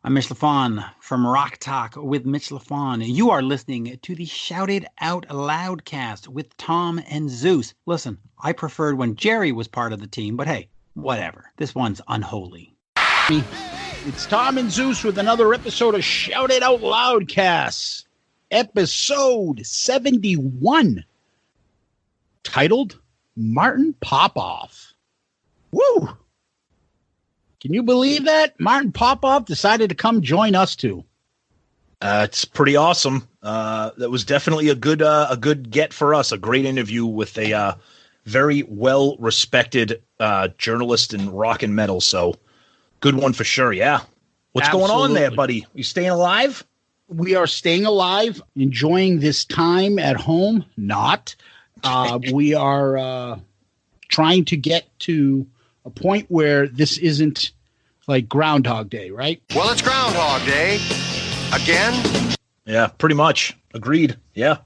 I'm Mitch LaFon from Rock Talk with Mitch LaFon. You are listening to the Shout It Out Loudcast with Tom and Zeus. Listen, I preferred when Jerry was part of the team, but hey, whatever. This one's unholy. It's Tom and Zeus with another episode of Shout It Out Loudcast, episode 71, titled Martin Popoff. Woo! Can you believe that? Martin Popoff decided to come join us too. It's pretty awesome. That was definitely a good get for us. A great interview with a very well-respected journalist in rock and metal. So good one for sure. Yeah. What's going on there, buddy? You staying alive? We are staying alive, enjoying this time at home. Not. We are trying to get to a point where this isn't like Groundhog Day, right? Well, it's Groundhog Day again. Yeah, pretty much. Agreed. Yeah,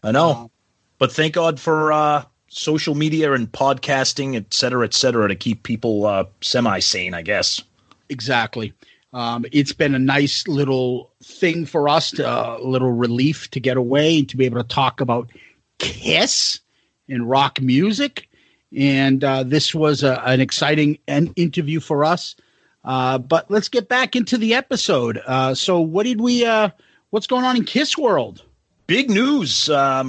I know. But thank God for social media and podcasting, et cetera, to keep people semi-sane, I guess. Exactly. It's been a nice little thing for us, a little relief to get away and to be able to talk about Kiss and rock music. And this was an exciting interview for us. But let's get back into the episode. So what's going on in Kiss world? Big news. I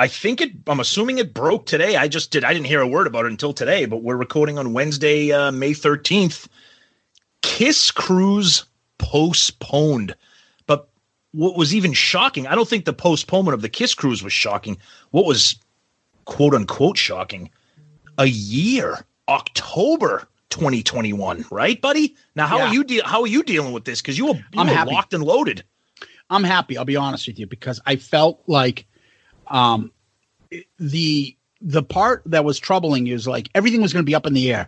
think I'm assuming it broke today. I didn't hear a word about it until today, but we're recording on Wednesday, May 13th. Kiss cruise postponed. But what was even shocking, I don't think the postponement of the Kiss cruise was shocking. What was quote unquote shocking, a year, October 2021, right, buddy? Now, how are you dealing with this? Because you were locked and loaded. I'm happy. I'll be honest with you, because I felt like the part that was troubling is like everything was going to be up in the air.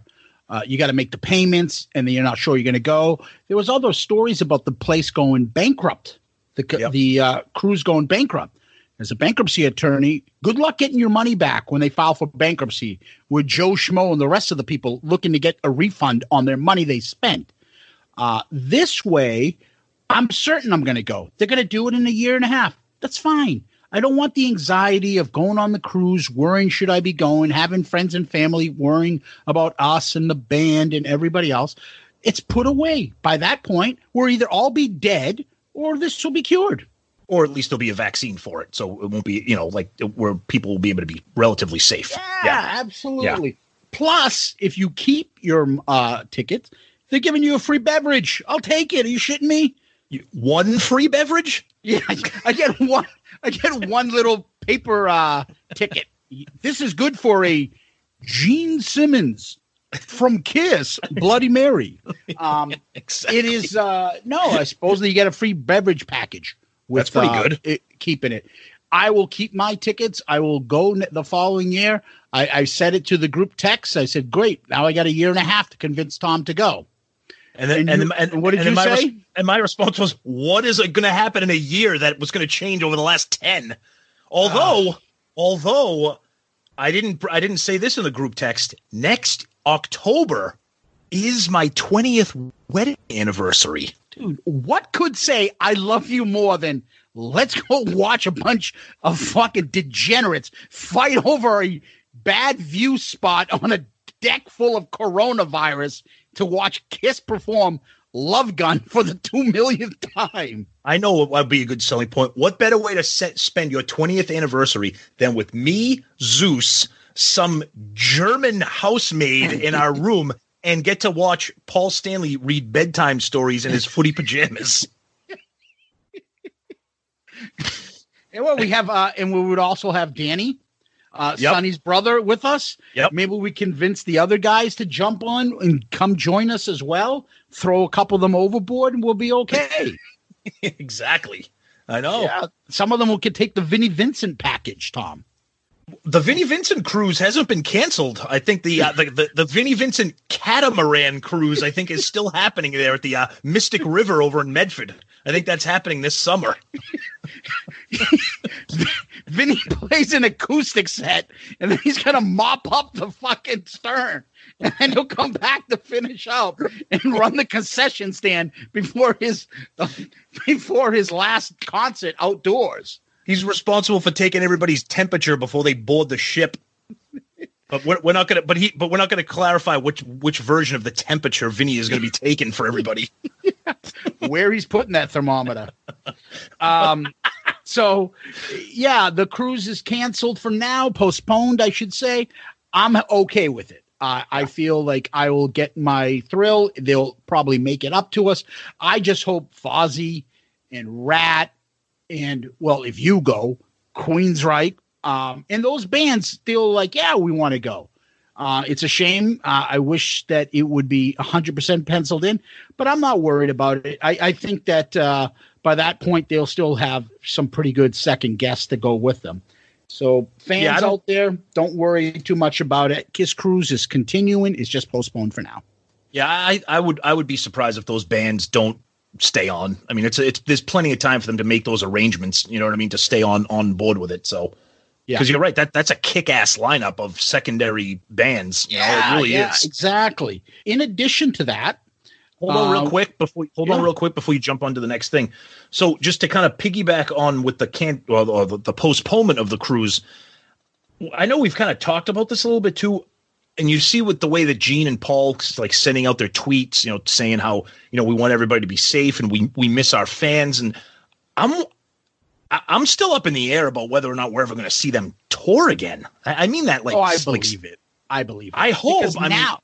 You got to make the payments, and then you're not sure you're going to go. There was all those stories about the place going bankrupt, the cruise going bankrupt. As a bankruptcy attorney, good luck getting your money back when they file for bankruptcy with Joe Schmo and the rest of the people looking to get a refund on their money they spent. This way, I'm certain I'm going to go. They're going to do it in a year and a half. That's fine. I don't want the anxiety of going on the cruise, worrying should I be going, having friends and family worrying about us and the band and everybody else. It's put away. By that point, we'll either all be dead or this will be cured. Or at least there'll be a vaccine for it. So it won't be, where people will be able to be relatively safe. Yeah. Absolutely. Yeah. Plus, if you keep your tickets, they're giving you a free beverage. I'll take it. Are you shitting me? One free beverage? Yeah, I get one little paper ticket. This is good for a Gene Simmons from Kiss Bloody Mary. Exactly. It is I suppose that you get a free beverage package. That's pretty good. Keeping it. I will keep my tickets. I will go the following year. I said it to the group text. I said, great. Now I got a year and a half to convince Tom to go. And what did you say? And my response was, what is going to happen in a year that was going to change over the last 10? Although I didn't say this in the group text. Next October is my 20th wedding anniversary. Dude, what could say I love you more than let's go watch a bunch of fucking degenerates fight over a bad view spot on a deck full of coronavirus to watch Kiss perform Love Gun for the 2 millionth time? I know what would be a good selling point. What better way to spend your 20th anniversary than with me, Zeus, some German housemaid in our room, and get to watch Paul Stanley read bedtime stories in his footy pajamas. And what we have, and we would also have Danny, Sonny's brother, with us. Yep. Maybe we convince the other guys to jump on and come join us as well. Throw a couple of them overboard, and we'll be okay. Exactly. I know. Yeah, some of them could take the Vinnie Vincent package, Tom. The Vinnie Vincent cruise hasn't been canceled. I think the Vinnie Vincent catamaran cruise, I think, is still happening there at the Mystic River over in Medford. I think that's happening this summer. Vinny plays an acoustic set, and then he's gonna mop up the fucking stern, and then he'll come back to finish up and run the concession stand before his last concert outdoors. He's responsible for taking everybody's temperature before they board the ship. But we're not gonna. But we're not gonna clarify which version of the temperature Vinny is gonna be taking for everybody. Where he's putting that thermometer. So, yeah, the cruise is canceled for now, postponed, I should say. I'm okay with it. I feel like I will get my thrill. They'll probably make it up to us. I just hope Fozzy and Rat and, well, if you go, Queensryche, and those bands still like, yeah, we want to go. It's a shame. I wish that it would be 100% penciled in, but I'm not worried about it. I think that by that point, they'll still have some pretty good second guests to go with them. So fans out there, don't worry too much about it. Kiss Cruise is continuing. It's just postponed for now. Yeah, I would be surprised if those bands don't stay on. I mean, there's plenty of time for them to make those arrangements. You know what I mean? To stay on board with it. So. Yeah, because you're right. That's a kick-ass lineup of secondary bands. You know, it really is. Exactly. In addition to that, hold on real quick before you jump on to the next thing. So just to kind of piggyback on with the postponement of the cruise, I know we've kind of talked about this a little bit too, and you see with the way that Gene and Paul like sending out their tweets, you know, saying how, you know, we want everybody to be safe and we miss our fans, and I'm still up in the air about whether or not we're ever going to see them tour again. I mean that like. Oh, I believe it. I believe it. I hope. Because now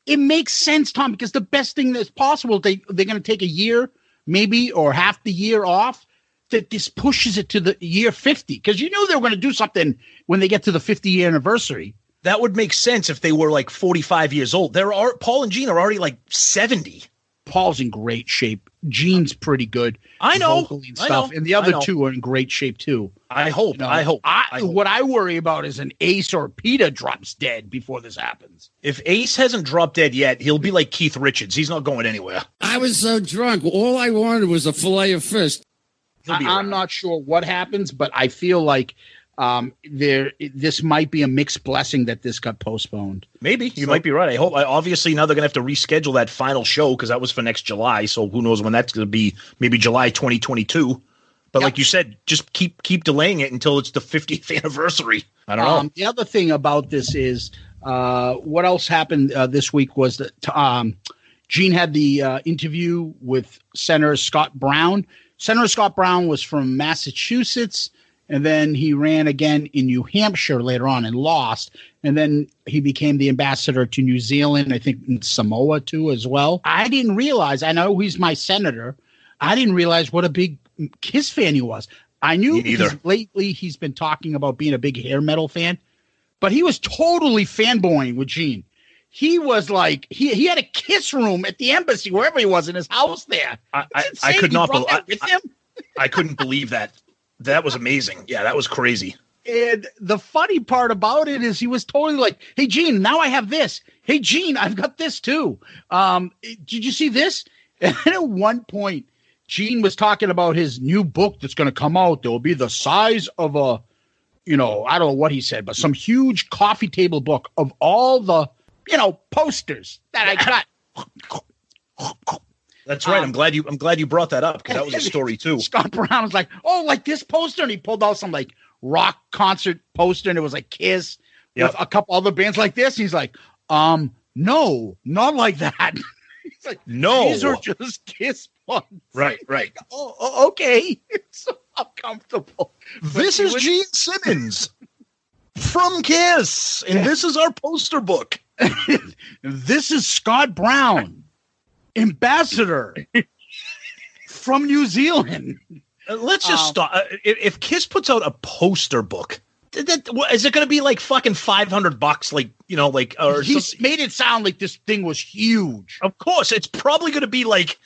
it makes sense, Tom, because the best thing that's possible, they're going to take a year, maybe, or half the year off. That this pushes it to the year 50, because you know they were going to do something when they get to the 50-year anniversary. That would make sense if they were like 45 years old. Paul and Gene are already like 70. Paul's in great shape. Gene's pretty good. I know. And stuff. And the other two are in great shape too. I hope. You know, I hope. What I worry about is an Ace or Peter drops dead before this happens. If Ace hasn't dropped dead yet, he'll be like Keith Richards. He's not going anywhere. I was so drunk. All I wanted was a fillet of fish. I'm not sure what happens, but I feel like this might be a mixed blessing that this got postponed. Maybe you might be right. I hope. Obviously, now they're going to have to reschedule that final show because that was for next July. So who knows when that's going to be? Maybe July 2022. But like you said, just keep delaying it until it's the 50th anniversary. I don't know. The other thing about this is what else happened this week was that Gene had the interview with Senator Scott Brown. Senator Scott Brown was from Massachusetts. And then he ran again in New Hampshire later on and lost. And then he became the ambassador to New Zealand, I think in Samoa too as well. I didn't realize, I know he's my senator. I didn't realize what a big Kiss fan he was. I knew lately he's been talking about being a big hair metal fan, but he was totally fanboying with Gene. He was like, he had a Kiss room at the embassy, wherever he was in his house there. I could not believe I couldn't believe that. That was amazing. Yeah, that was crazy. And the funny part about it is he was totally like, hey, Gene, now I have this. Hey, Gene, I've got this too. Did you see this? And at one point, Gene was talking about his new book that's going to come out. There will be the size of a, I don't know what he said, but some huge coffee table book of all the, posters that I got. That's right. I'm glad you brought that up because that was a story too. Scott Brown was like, "Oh, like this poster," and he pulled out some like rock concert poster, and it was like Kiss with a couple other bands like this. He's like, no, not like that." He's like, "No, these are just Kiss ones." Right. Oh, okay. It's so uncomfortable. This is Gene Simmons from Kiss, and this is our poster book. This is Scott Brown, ambassador from New Zealand. Let's just stop. If Kiss puts out a poster book, is it going to be like fucking $500? Or he's made it sound like this thing was huge. Of course, it's probably going to be like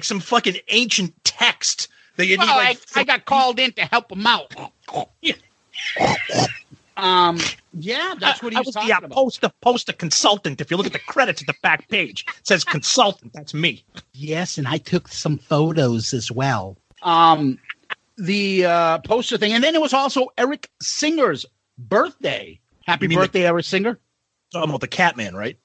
some fucking ancient text that you need. I got called in to help him out. Yeah, that's what he was talking about. Poster consultant. If you look at the credits at the back page, it says consultant. That's me. Yes, and I took some photos as well. The poster thing, and then it was also Eric Singer's birthday. Happy birthday, Eric Singer. Talking about the Catman, right?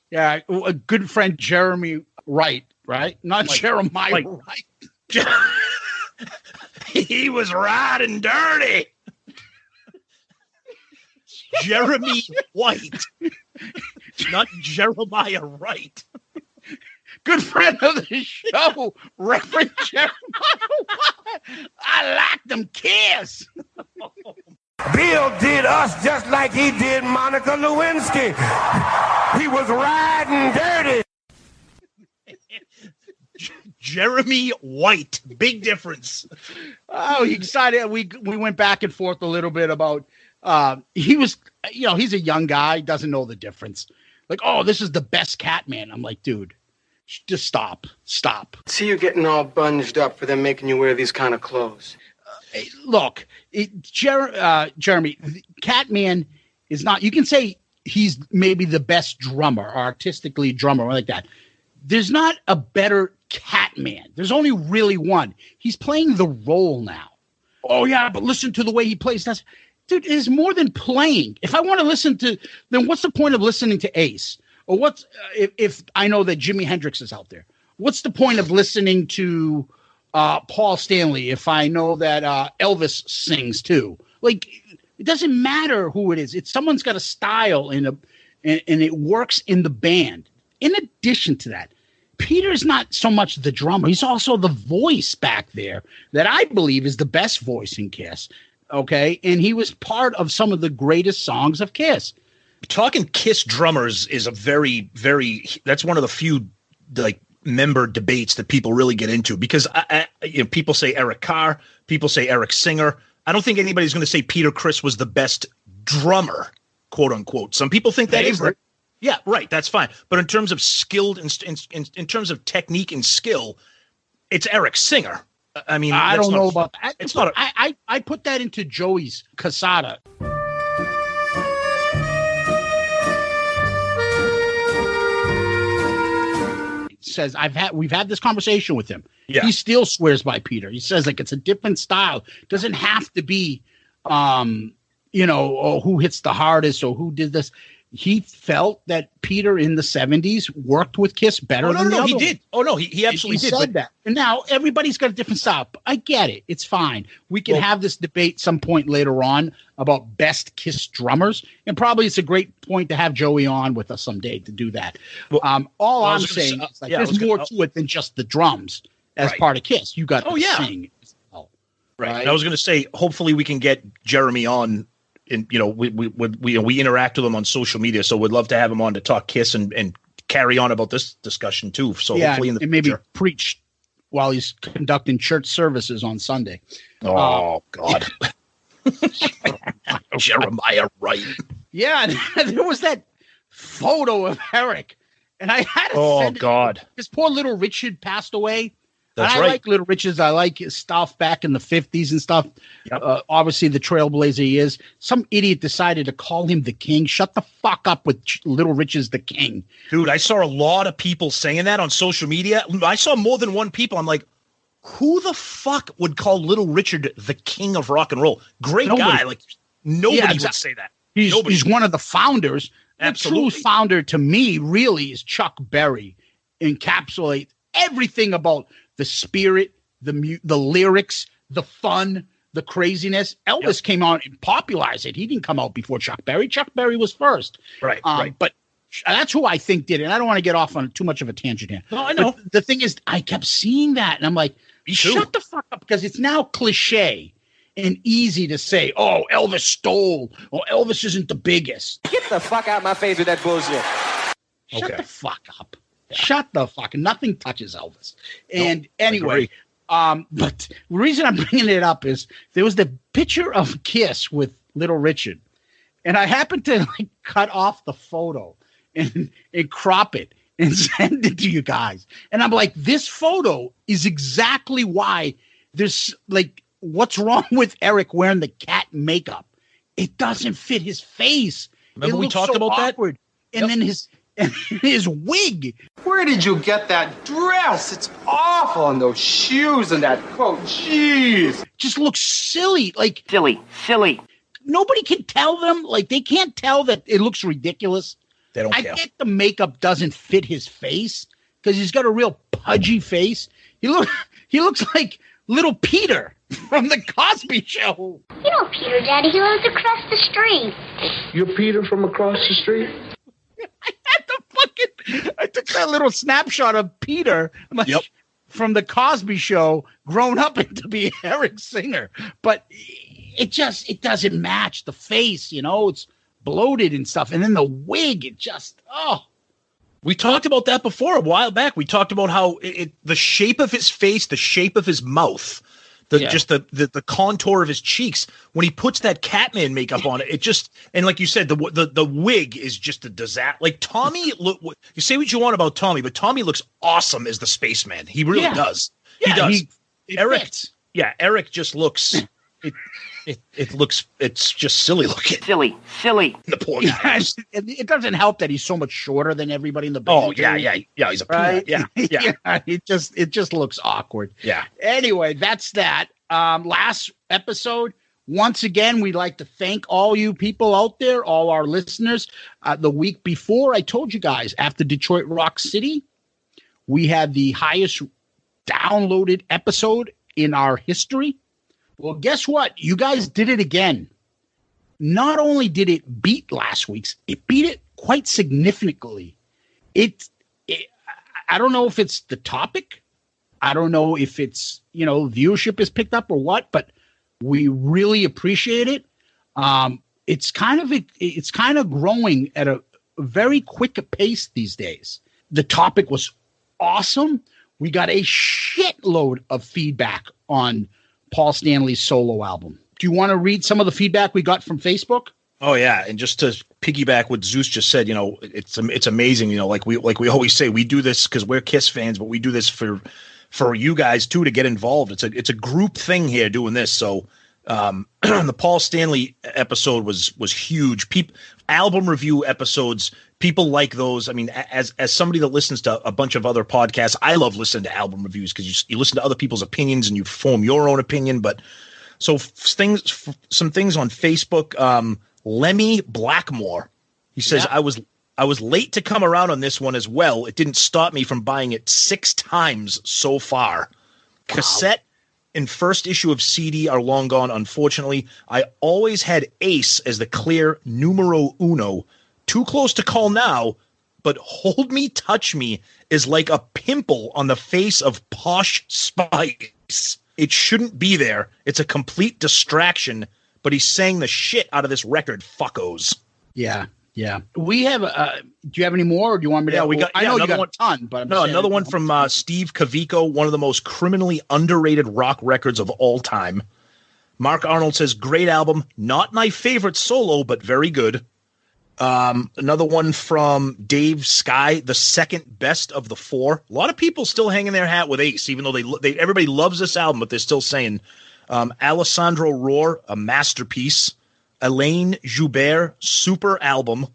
Yeah, a good friend Jeremy Wright, right? Not Jeremiah Wright. He was riding dirty. Jeremy White, not Jeremiah Wright. Good friend of the show, Reverend Jeremiah White. I like them kiss. Bill did us just like he did Monica Lewinsky. He was riding dirty. Jeremy White, big difference. Oh, he excited. We went back and forth a little bit about. He was, he's a young guy, doesn't know the difference. Like, oh, this is the best Catman. I'm like, dude, just stop. See you getting all bunged up for them making you wear these kind of clothes. Look, Jeremy, Catman is not. You can say he's maybe the best drummer, artistically drummer, like that. There's not a better Catman. There's only really one. He's playing the role now. Oh yeah, but listen to the way he plays. Dude, it is more than playing. If I want to listen to, then what's the point of listening to Ace? Or what's if I know that Jimi Hendrix is out there? What's the point of listening to Paul Stanley if I know that Elvis sings too? Like, it doesn't matter who it is. It's someone's got a style and it works in the band. In addition to that, Peter is not so much the drummer. He's also the voice back there that I believe is the best voice in Kiss. Okay, and he was part of some of the greatest songs of Kiss. Talking Kiss drummers is a very, very. That's one of the few member debates that people really get into because people say Eric Carr, people say Eric Singer. I don't think anybody's going to say Peter Criss was the best drummer, quote unquote. Some people think that is. Yeah, right. That's fine. But in terms of skilled, in terms of technique and skill, it's Eric Singer. I mean, I don't know about that. It's not. I put that into Joey's Casada. Says we've had this conversation with him. Yeah. He still swears by Peter. He says like it's a different style. Doesn't have to be, who hits the hardest or who did this. He felt that Peter in the 70s worked with Kiss better than the other he did. Oh, no, he absolutely did. He said that. And now everybody's got a different style. I get it. It's fine. We can have this debate some point later on about best Kiss drummers. And probably it's a great point to have Joey on with us someday to do that. All I'm saying is there's more to it than just the drums as part of Kiss. You got to sing as well. Right. I was going to say, hopefully we can get Jeremy on. And we interact with him on social media, so we'd love to have him on to talk Kiss and carry on about this discussion too. So hopefully in the future, maybe preach while he's conducting church services on Sunday. Oh God, Jeremiah Wright. Yeah, there was that photo of Eric, and I had to send God, his poor little Richard passed away. That's I like Little Richard's. I like his stuff back in the 50s and stuff. Yep. Obviously, the trailblazer he is. Some idiot decided to call him the king. Shut the fuck up with Little Richard's the king. Dude, I saw a lot of people saying that on social media. I saw more than one people. I'm like, who the fuck would call Little Richard the king of rock and roll? Great guy. Like, nobody would say that. He's one of the founders. Absolutely. The true founder to me really is Chuck Berry. Encapsulate everything about the spirit, the lyrics, the fun, the craziness. Elvis came out and popularized it. He didn't come out before Chuck Berry. Chuck Berry was first. Right. But that's who I think did it. And I don't want to get off on too much of a tangent here. No, I know. But the thing is, I kept seeing that. And I'm like, shut the fuck up. Because it's now cliche and easy to say, oh, Elvis stole. Oh, Elvis isn't the biggest. Get the fuck out of my face with that bullshit. Shut the fuck up. Shut the fuck. Nothing touches Elvis. And anyway, but the reason I'm bringing it up is there was the picture of Kiss with Little Richard, and I happened to cut off the photo and crop it and send it to you guys. And I'm like, this photo is exactly why there's what's wrong with Eric wearing the cat makeup? It doesn't fit his face. Remember we talked about awkward. That? And then his wig. Where did you get that dress? It's awful. And those shoes and that coat. Jeez. Just looks silly. Like Silly. Nobody can tell them. Like, they can't tell that it looks ridiculous. They don't care. I get the makeup doesn't fit his face because he's got a real pudgy face. He looks like little Peter from the Cosby Show. You know Peter, Daddy. He lives across the street. You're Peter from across the street? I took that little snapshot of Peter from the Cosby Show grown up into be Eric Singer. But it doesn't match the face, it's bloated and stuff. And then the wig, We talked about that before a while back. We talked about how the shape of his face, the shape of his mouth, the contour of his cheeks. When he puts that Catman makeup on it, and like you said, the wig is just a disaster. Like Tommy, you say what you want about Tommy, but Tommy looks awesome as the spaceman. He really does. Yeah, he does. Eric, fits. Eric just looks. It's just silly looking. Silly. The poor guy. It doesn't help that he's so much shorter than everybody in the band. Oh yeah. He's a peanut. Yeah. It just looks awkward. Yeah. Anyway, that's that. Last episode. Once again, we'd like to thank all you people out there, all our listeners. The week before, I told you guys, after Detroit Rock City, we had the highest downloaded episode in our history. Well, guess what? You guys did it again. Not only did it beat last week's, it beat it quite significantly. I don't know if it's the topic. I don't know if it's, viewership is picked up or what, but we really appreciate it. It's kind of growing at a very quick pace these days. The topic was awesome. We got a shitload of feedback on Paul Stanley's solo album. Do you want to read some of the feedback we got from Facebook? Oh yeah, and just to piggyback what Zeus just said, it's amazing. Like we always say, we do this because we're Kiss fans, but we do this for you guys too to get involved. It's a group thing here doing this. So the Paul Stanley episode was huge. Album review episodes, people like those. I mean, as somebody that listens to a bunch of other podcasts, I love listening to album reviews because you listen to other people's opinions and you form your own opinion. But so some things on Facebook. Lemmy Blackmore, he says, I was late to come around on this one as well. It didn't stop me from buying it 6 times so far. Wow. Cassette and first issue of CD are long gone, unfortunately. I always had Ace as the clear numero uno. Too close to call now, but Hold Me, Touch Me is like a pimple on the face of Posh Spice. It shouldn't be there. It's a complete distraction, but he's saying the shit out of this record, fuckos. Yeah. We have do you have any more, or do you want me to? Yeah, we got. I know you got one, a ton, but another one from Steve Kavico, one of the most criminally underrated rock records of all time. Mark Arnold says, "Great album, not my favorite solo, but very good." Another one from Dave Sky, the second best of the 4. A lot of people still hanging their hat with Ace, even though they everybody loves this album, but they're still saying Alessandro Rohr, a masterpiece. Elaine Joubert, super album.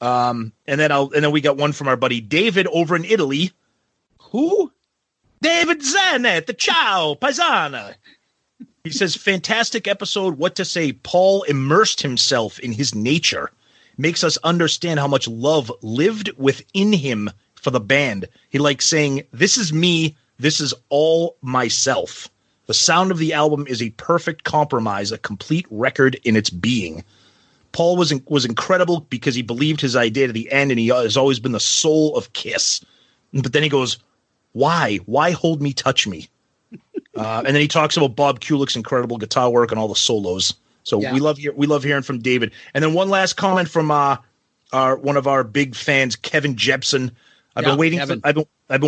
And then we got one from our buddy David over in Italy. Who? David Zanet, the Ciao Paisana. He says, fantastic episode. What to say? Paul immersed himself in his nature. Makes us understand how much love lived within him for the band. He likes saying, this is me. This is all myself. The sound of the album is a perfect compromise, a complete record in its being. Paul was incredible because he believed his idea to the end, and he has always been the soul of Kiss. But then he goes, why? Why Hold Me, Touch Me? And then he talks about Bob Kulick's incredible guitar work and all the solos. So we love hearing from David. And then one last comment from one of our big fans, Kevin Jepson. I've been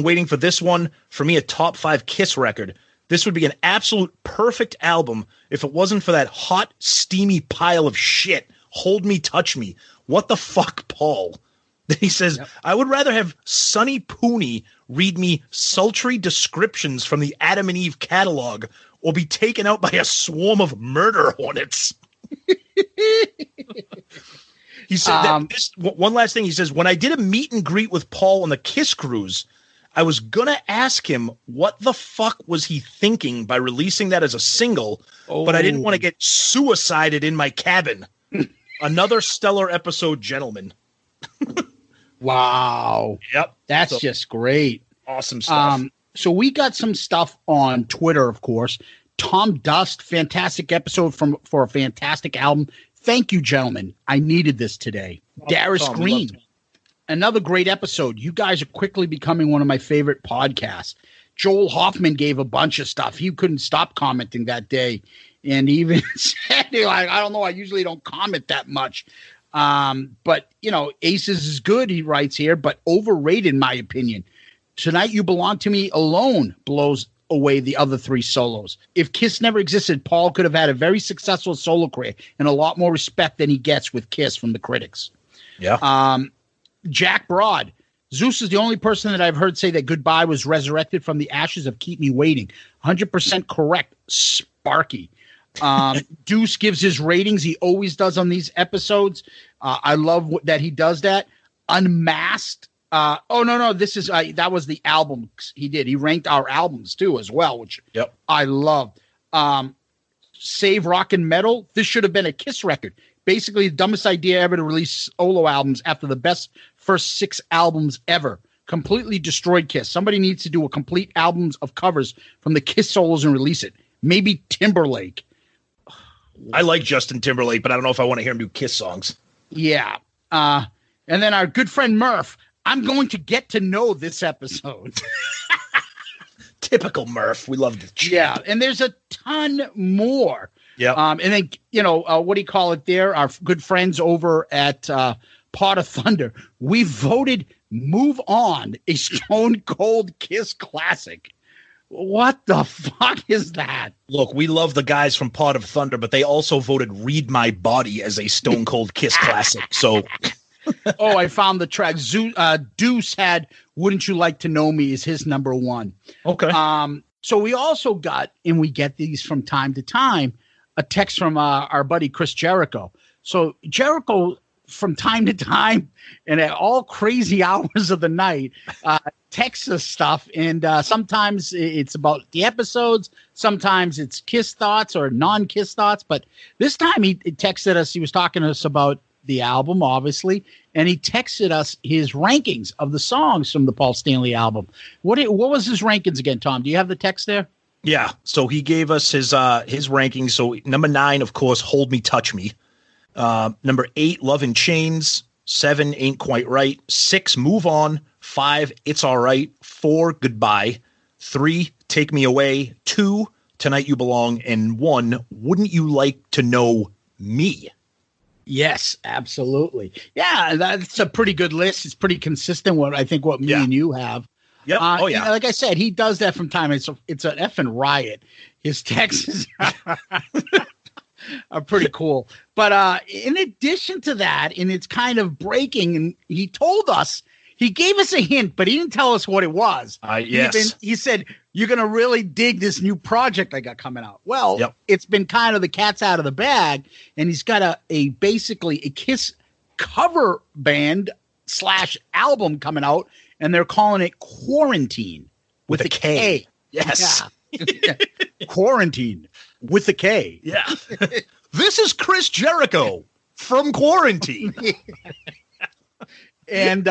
waiting for this one. For me, a top 5 Kiss record. This would be an absolute perfect album if it wasn't for that hot, steamy pile of shit. Hold Me, Touch Me. What the fuck, Paul? Then he says, I would rather have Sonny Pooney read me sultry descriptions from the Adam and Eve catalog or be taken out by a swarm of murder hornets. He said one last thing. He says, when I did a meet and greet with Paul on the Kiss Cruise, I was going to ask him what the fuck was he thinking by releasing that as a single, but I didn't want to get suicided in my cabin. Another stellar episode, gentlemen. Wow. Yep. That's just great. Awesome stuff. So we got some stuff on Twitter, of course. Tom Dust, fantastic episode for a fantastic album. Thank you, gentlemen. I needed this today. Darius Green, another great episode. You guys are quickly becoming one of my favorite podcasts. Joel Hoffman gave a bunch of stuff. He couldn't stop commenting that day. And even said, like, I don't know, I usually don't comment that much. But, you know, Aces is good, he writes here, but overrated, in my opinion. Tonight You Belong to Me alone blows away the other three solos. If Kiss never existed, Paul could have had a very successful solo career and a lot more respect than he gets with Kiss from the critics. Yeah. Jack Broad. Zeus is the only person that I've heard say that Goodbye was resurrected from the ashes of Keep Me Waiting. 100% correct, Sparky. Deuce gives his ratings. He always does on these episodes. I love that he does that. Unmasked. This is that was the album he did. He ranked our albums too as well, which I love. Save Rock and Metal. This should have been a Kiss record. Basically, the dumbest idea ever to release solo albums after the best first 6 albums ever. Completely destroyed Kiss. Somebody needs to do a complete albums of covers from the Kiss solos and release it. Maybe Timberlake. I like Justin Timberlake, but I don't know if I want to hear him do Kiss songs. Yeah. And then our good friend Murph. I'm going to get to know this episode. Typical Murph. We love the chat. Yeah, and there's a ton more. Yeah. And then, you know, what do you call it there? Our good friends over at Pot of Thunder. We voted Move On, a Stone Cold Kiss classic. What the fuck is that? Look, we love the guys from Pot of Thunder, but they also voted Read My Body as a Stone Cold Kiss classic. So... Oh, I found the track. Deuce had Wouldn't You Like to Know Me is his number 1. Okay. So we also got, and we get these from time to time, a text from our buddy Chris Jericho. So Jericho, from time to time, and at all crazy hours of the night, texts us stuff. And sometimes it's about the episodes. Sometimes it's Kiss thoughts or non-Kiss thoughts. But this time he texted us. He was talking to us about the album, obviously, and he texted us his rankings of the songs from the Paul Stanley album. What was his rankings again, Tom? Do you have the text there? Yeah. So he gave us his rankings. So number 9, of course, Hold Me, Touch Me. Number 8, Love in Chains. 7, Ain't Quite Right. 6, Move On. 5, It's All Right. 4, Goodbye. 3, Take Me Away. 2, Tonight You Belong. And 1, Wouldn't You Like to Know Me? Yes, absolutely. Yeah, that's a pretty good list. It's pretty consistent with what me and you have. Yep. Like I said, he does that from time. It's an effing riot. His texts are pretty cool. But in addition to that, and it's kind of breaking, and he told us, he gave us a hint, but he didn't tell us what it was. Yes. He said, you're going to really dig this new project I got coming out. Well, It's been kind of the cat's out of the bag, and he's got basically a Kiss cover band / album coming out, and they're calling it Quarantine with a K. Yes. Yeah. Quarantine with a K. Yeah. This is Chris Jericho from Quarantine. And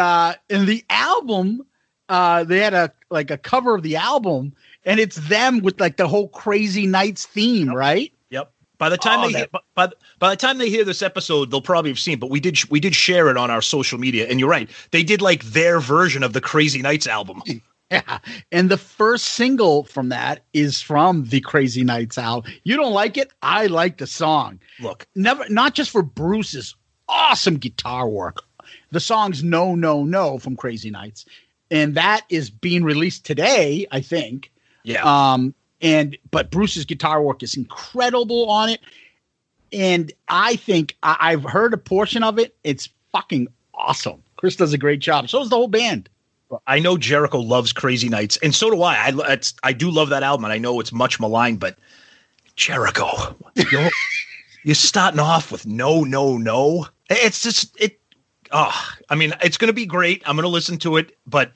in the album, they had a cover of the album, and it's them with like the whole Crazy Nights theme, right? Yep. By the time by the time they hear this episode, they'll probably have seen. But we did share it on our social media, and you're right. They did like their version of the Crazy Nights album. Yeah, and the first single from that is from the Crazy Nights album. You don't like it? I like the song. Look, not just for Bruce's awesome guitar work. The song's No, No, No from Crazy Nights. And that is being released today, I think. Yeah. But Bruce's guitar work is incredible on it. And I think I've heard a portion of it. It's fucking awesome. Chris does a great job. So does the whole band. I know Jericho loves Crazy Nights, and so do I. I do love that album, and I know it's much maligned, but Jericho, you're starting off with no. It's just I mean, it's going to be great. I'm going to listen to it, but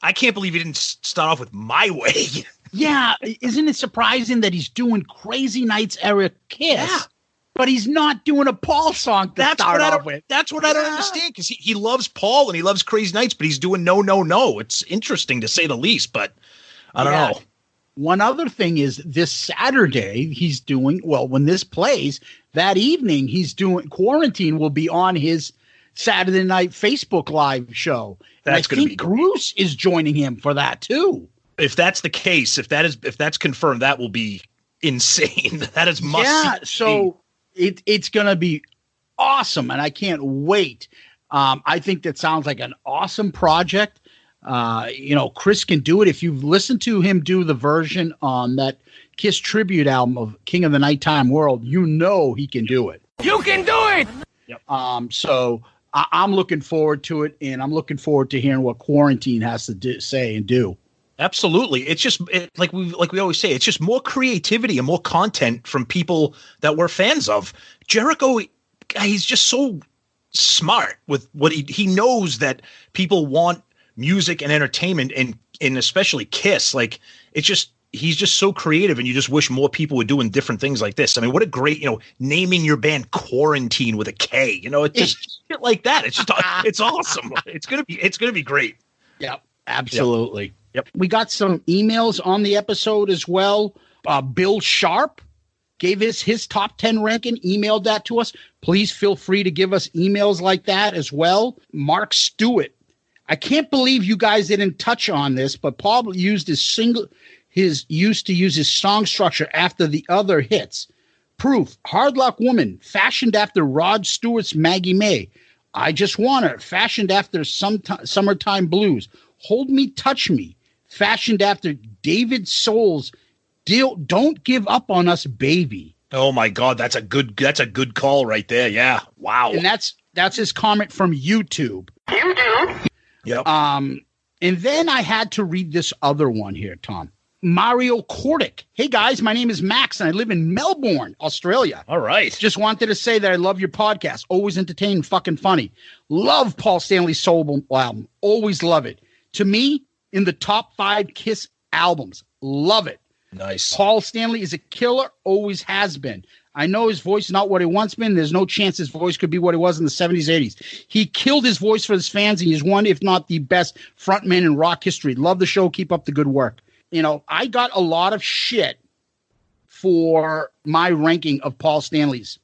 I can't believe he didn't start off with My Way. Yeah, isn't it surprising that he's doing Crazy Nights era Kiss? Yeah. But he's not doing a Paul song to start off with. That's what I don't understand, because he loves Paul and he loves Crazy Nights, but he's doing no. It's interesting to say the least, but I don't know. One other thing is this Saturday he's doing, well, when this plays, that evening he's doing Quarantine will be on his Saturday night Facebook Live show. That's going to be Cruise is joining him for that too. If that's the case, if that's confirmed, that will be insane. That is must. Yeah, so it's going to be awesome, and I can't wait. I think that sounds like an awesome project. Chris can do it. If you've listened to him do the version on that Kiss tribute album of King of the Nighttime World, you know he can do it. You can do it. Yep. So I'm looking forward to it, and I'm looking forward to hearing what Quarantine has to say and do. Absolutely. It's just like we always say, it's just more creativity and more content from people that we're fans of. Jericho, he's just so smart with what he knows that people want music and entertainment, and especially Kiss. Like, he's just so creative, and you just wish more people were doing different things like this. I mean, what a great, naming your band Quarantine with a K, it's just shit like that. It's just, it's awesome. It's going to be great. Yep. Absolutely. Yep. We got some emails on the episode as well. Bill Sharp gave us his top 10 ranking, emailed that to us. Please feel free to give us emails like that as well. Mark Stewart. I can't believe you guys didn't touch on this, but Paul used used to use his song structure after the other hits. Proof, Hard Luck Woman, fashioned after Rod Stewart's Maggie May. I Just Want Her, fashioned after Summertime Blues. Hold Me, Touch Me, fashioned after David Soul's Don't Give Up on Us, Baby. Oh my God, that's a good call right there. Yeah. Wow. And that's his comment from YouTube. Yep. And then I had to read this other one here, Tom. Mario Cordic. Hey guys, my name is Max and I live in Melbourne, Australia. All right. Just wanted to say that I love your podcast. Always entertaining, fucking funny. Love Paul Stanley's solo album. Always love it. To me, in the top 5 Kiss albums. Love it. Nice. Paul Stanley is a killer, always has been. I know his voice is not what it once been. There's no chance his voice could be what it was in the 70s, 80s. He killed his voice for his fans, and he's one, if not the best frontman in rock history. Love the show. Keep up the good work. I got a lot of shit for my ranking of Paul Stanley's.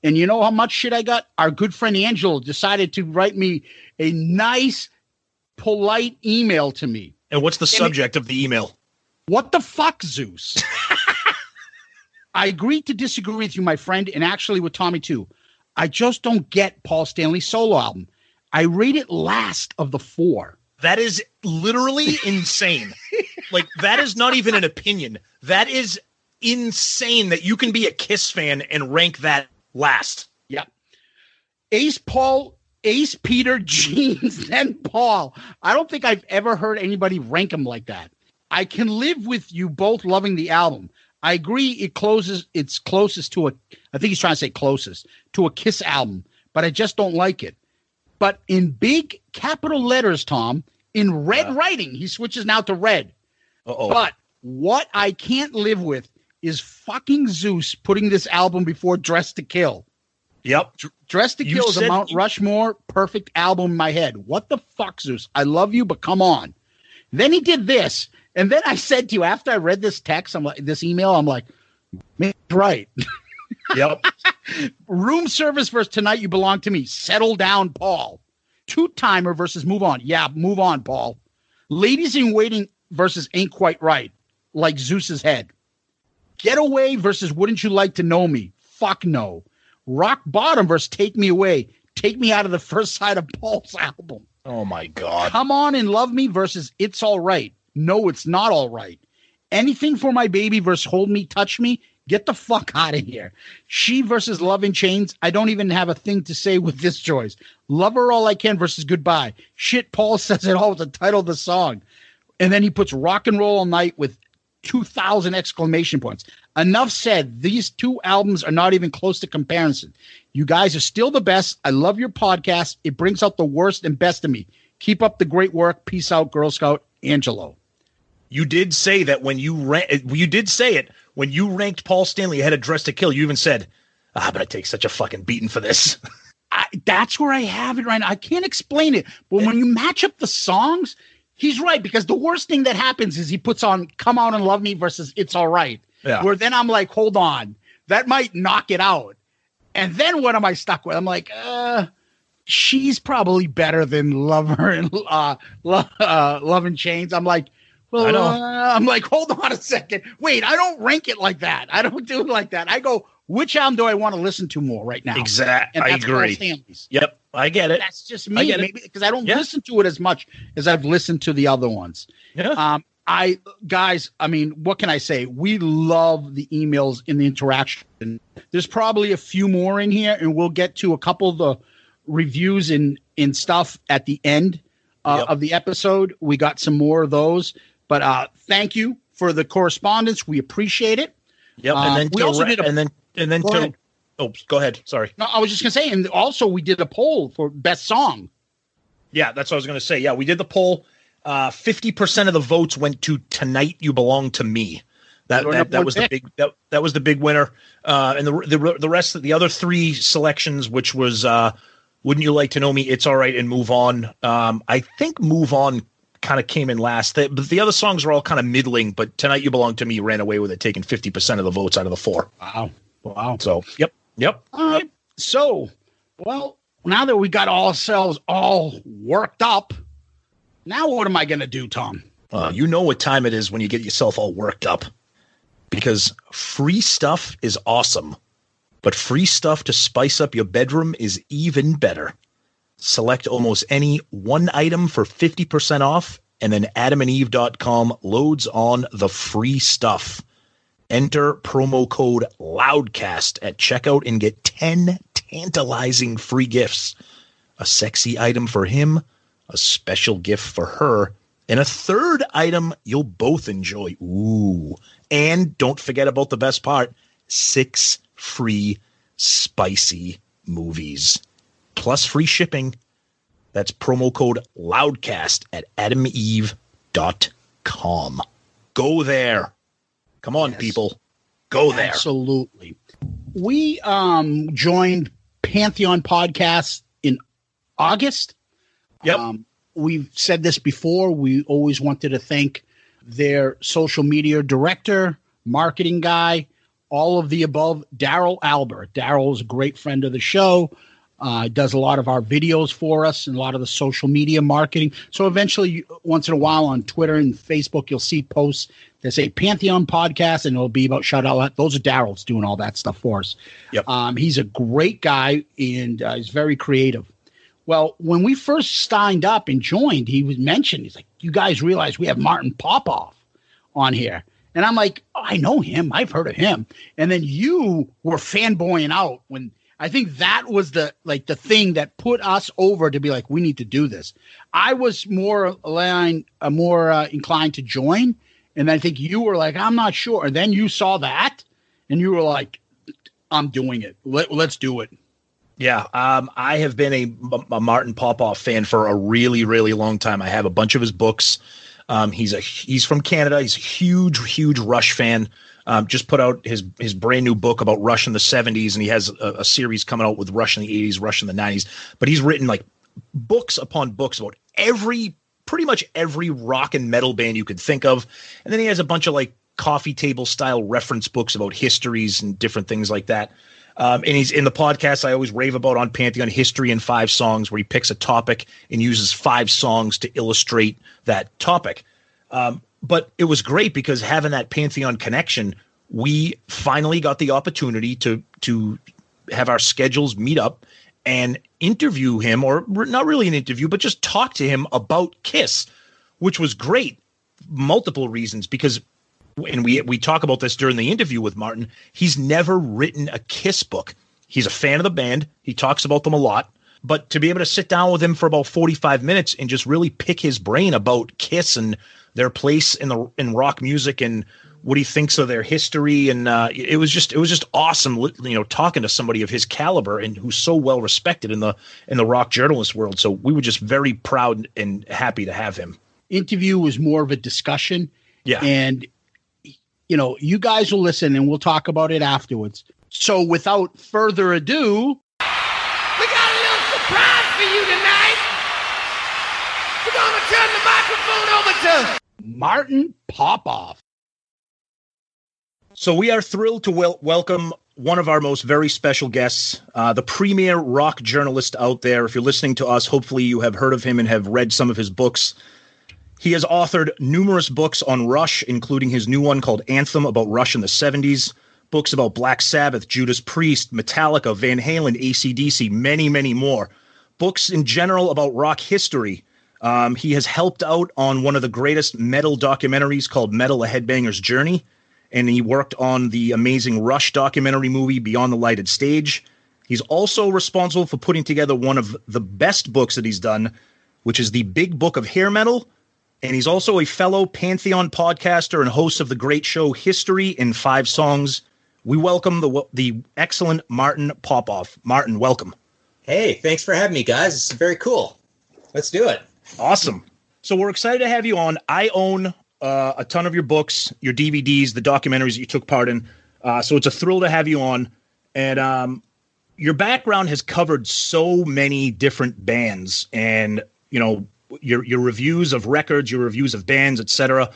And you know how much shit I got? Our good friend Angelo decided to write me a nice, polite email to me. And what's the subject of the email? What the fuck, Zeus? I agreed to disagree with you, my friend, and actually with Tommy too. I just don't get Paul Stanley's solo album. I rate it last of the 4. That is literally insane. Like, that is not even an opinion. That is insane that you can be a Kiss fan and rank that last. Yeah. Ace Peter, Jeans, then Paul. I don't think I've ever heard anybody rank him like that. I can live with you both loving the album. I agree it's closest to I think he's trying to say closest to a Kiss album, but I just don't like it. But in big capital letters, Tom, in red writing, he switches now to red. Uh-oh. But what I can't live with is fucking Zeus putting this album before Dress to Kill. Yep. Dress to Kill is a Mount Rushmore perfect album in my head. What the fuck, Zeus? I love you, but come on. Then he did this. And then I said to you, after I read this text, this email, I'm like, man, right. Yep. Room Service versus Tonight You Belong to Me. Settle Down, Paul. Two-Timer versus Move On. Yeah, move on, Paul. Ladies in Waiting versus Ain't Quite Right. Like Zeus's head. Getaway versus Wouldn't You Like to Know Me? Fuck no. Rock Bottom versus Take Me Away. Take me out of the first side of Paul's album. Oh, my God. Come On and Love Me versus It's All Right. No, it's not all right. Anything for My Baby versus Hold Me, Touch Me. Get the fuck out of here. She versus Love in Chains. I don't even have a thing to say with this choice. Love Her All I Can versus Goodbye. Shit, Paul says it all with the title of the song. And then he puts Rock and Roll All Night with 2,000 exclamation points. Enough said. These two albums are not even close to comparison. You guys are still the best. I love your podcast. It brings out the worst and best of me. Keep up the great work. Peace out, Girl Scout Angelo. You did say that when you did say it when you ranked Paul Stanley ahead of Dress to Kill. You even said, but I take such a fucking beating for this. That's where I have it right now. I can't explain it. But when you match up the songs, he's right. Because the worst thing that happens is he puts on Come Out and Love Me versus It's All Right. Yeah. Where then I'm like, hold on. That might knock it out. And then what am I stuck with? I'm like, she's probably better than Love Her and Love in Chains. I'm like, well, I'm like, hold on a second. Wait, I don't rank it like that. I don't do it like that. I go, which album do I want to listen to more right now? Exactly. I agree. Yep, I get it. That's just me, maybe because I don't listen to it as much as I've listened to the other ones. Yeah. Guys, I mean, what can I say? We love the emails and the interaction. There's probably a few more in here, and we'll get to a couple of the reviews and stuff at the end of the episode. We got some more of those. But thank you for the correspondence. We appreciate it. Yep. And then we also did go ahead. Sorry. No, I was just gonna say, and also we did a poll for best song. Yeah, that's what I was gonna say. Yeah, we did the poll. 50% of the votes went to Tonight You Belong to Me. That was the big that was the big winner. And the rest of the other three selections, which was Wouldn't You Like to Know Me, It's All Right, and Move On. I think Move On kind of came in last. But the other songs were all kind of middling, but Tonight You Belong to Me ran away with it, taking 50% of the votes out of the four. Wow. So, yep. All right. So, well, now that we got ourselves all worked up, now what am I going to do, Tom? You know what time it is when you get yourself all worked up. Because free stuff is awesome, but free stuff to spice up your bedroom is even better. Select almost any one item for 50% off, and then adamandeve.com loads on the free stuff. Enter promo code LOUDCAST at checkout and get 10 tantalizing free gifts. A sexy item for him, a special gift for her, and a third item you'll both enjoy. Ooh. And don't forget about the best part, 6 free spicy movies. Plus free shipping. That's promo code LOUDCAST at adamandeve.com. Go there. Come on, people. Go there. Absolutely. We joined Pantheon Podcaster in August. Yep. We've said this before. We always wanted to thank their social media director, marketing guy, all of the above, Daryl Albert. Daryl is a great friend of the show. Does a lot of our videos for us and a lot of the social media marketing. So eventually, once in a while on Twitter and Facebook, you'll see posts that say Pantheon Podcast, and it'll be about shout out. Those are Daryl's doing all that stuff for us. Yep. He's a great guy, and he's very creative. Well, when we first signed up and joined, he was mentioned. He's like, you guys realize we have Martin Popoff on here. And I'm like, oh, I know him. I've heard of him. And then you were fanboying out when I think that was the thing that put us over to be like, we need to do this. I was more inclined to join. And I think you were like, I'm not sure. And then you saw that and you were like, I'm doing it. Let's do it. Yeah. I have been a Martin Popoff fan for a really, really long time. I have a bunch of his books. He's from Canada. He's a huge Rush fan. Just put out his brand new book about Rush in the 70s, and he has a series coming out with Rush in the 80s, Rush in the 90s. But he's written like books upon books about pretty much every rock and metal band you could think of. And then he has a bunch of like coffee table style reference books about histories and different things like that. And he's in the podcast I always rave about on Pantheon, History in 5 Songs, where he picks a topic and uses 5 songs to illustrate that topic. But it was great because having that Pantheon connection, we finally got the opportunity to have our schedules meet up and interview him, or not really an interview, but just talk to him about Kiss, which was great. Multiple reasons, because and we talk about this during the interview with Martin, he's never written a Kiss book. He's a fan of the band. He talks about them a lot. But to be able to sit down with him for about 45 minutes and just really pick his brain about Kiss and their place in rock music and what he thinks of their history, and it was just awesome, talking to somebody of his caliber and who's so well respected in the rock journalist world. So we were just very proud and happy to have him. Interview was more of a discussion. Yeah. And, you guys will listen and we'll talk about it afterwards. So without further ado, We got a little surprise for you tonight. We're gonna turn the microphone over to Martin Popoff. So we are thrilled to welcome one of our most very special guests, the premier rock journalist out there. If you're listening to us, hopefully you have heard of him and have read some of his books. He has authored numerous books on Rush, including his new one called Anthem, about Rush in the 70s, books about Black Sabbath, Judas Priest, Metallica, Van Halen, AC/DC, many, many more. Books in general about rock history. He has helped out on one of the greatest metal documentaries called Metal: A Headbanger's Journey, and he worked on the amazing Rush documentary movie Beyond the Lighted Stage. He's also responsible for putting together one of the best books that he's done, which is the Big Book of Hair Metal. And he's also a fellow Pantheon podcaster and host of the great show History in 5 Songs. We welcome the excellent Martin Popoff. Martin, welcome. Hey, thanks for having me, guys. It's very cool. Let's do it. Awesome. So we're excited to have you on. I own a ton of your books, your DVDs, the documentaries that you took part in. So it's a thrill to have you on. And your background has covered so many different bands, and your reviews of records, your reviews of bands, etc.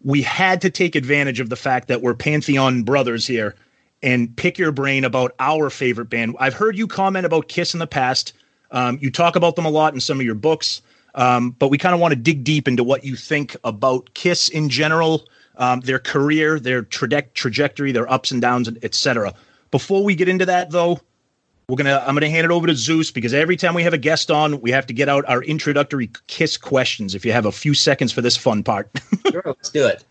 We had to take advantage of the fact that we're Pantheon brothers here and pick your brain about our favorite band. I've heard you comment about Kiss in the past. You talk about them a lot in some of your books, but we kind of want to dig deep into what you think about Kiss in general, their career, their trajectory, their ups and downs, etc. Before we get into that, though, I'm gonna hand it over to Zeus, because every time we have a guest on, we have to get out our introductory Kiss questions. If you have a few seconds for this fun part. Sure, let's do it.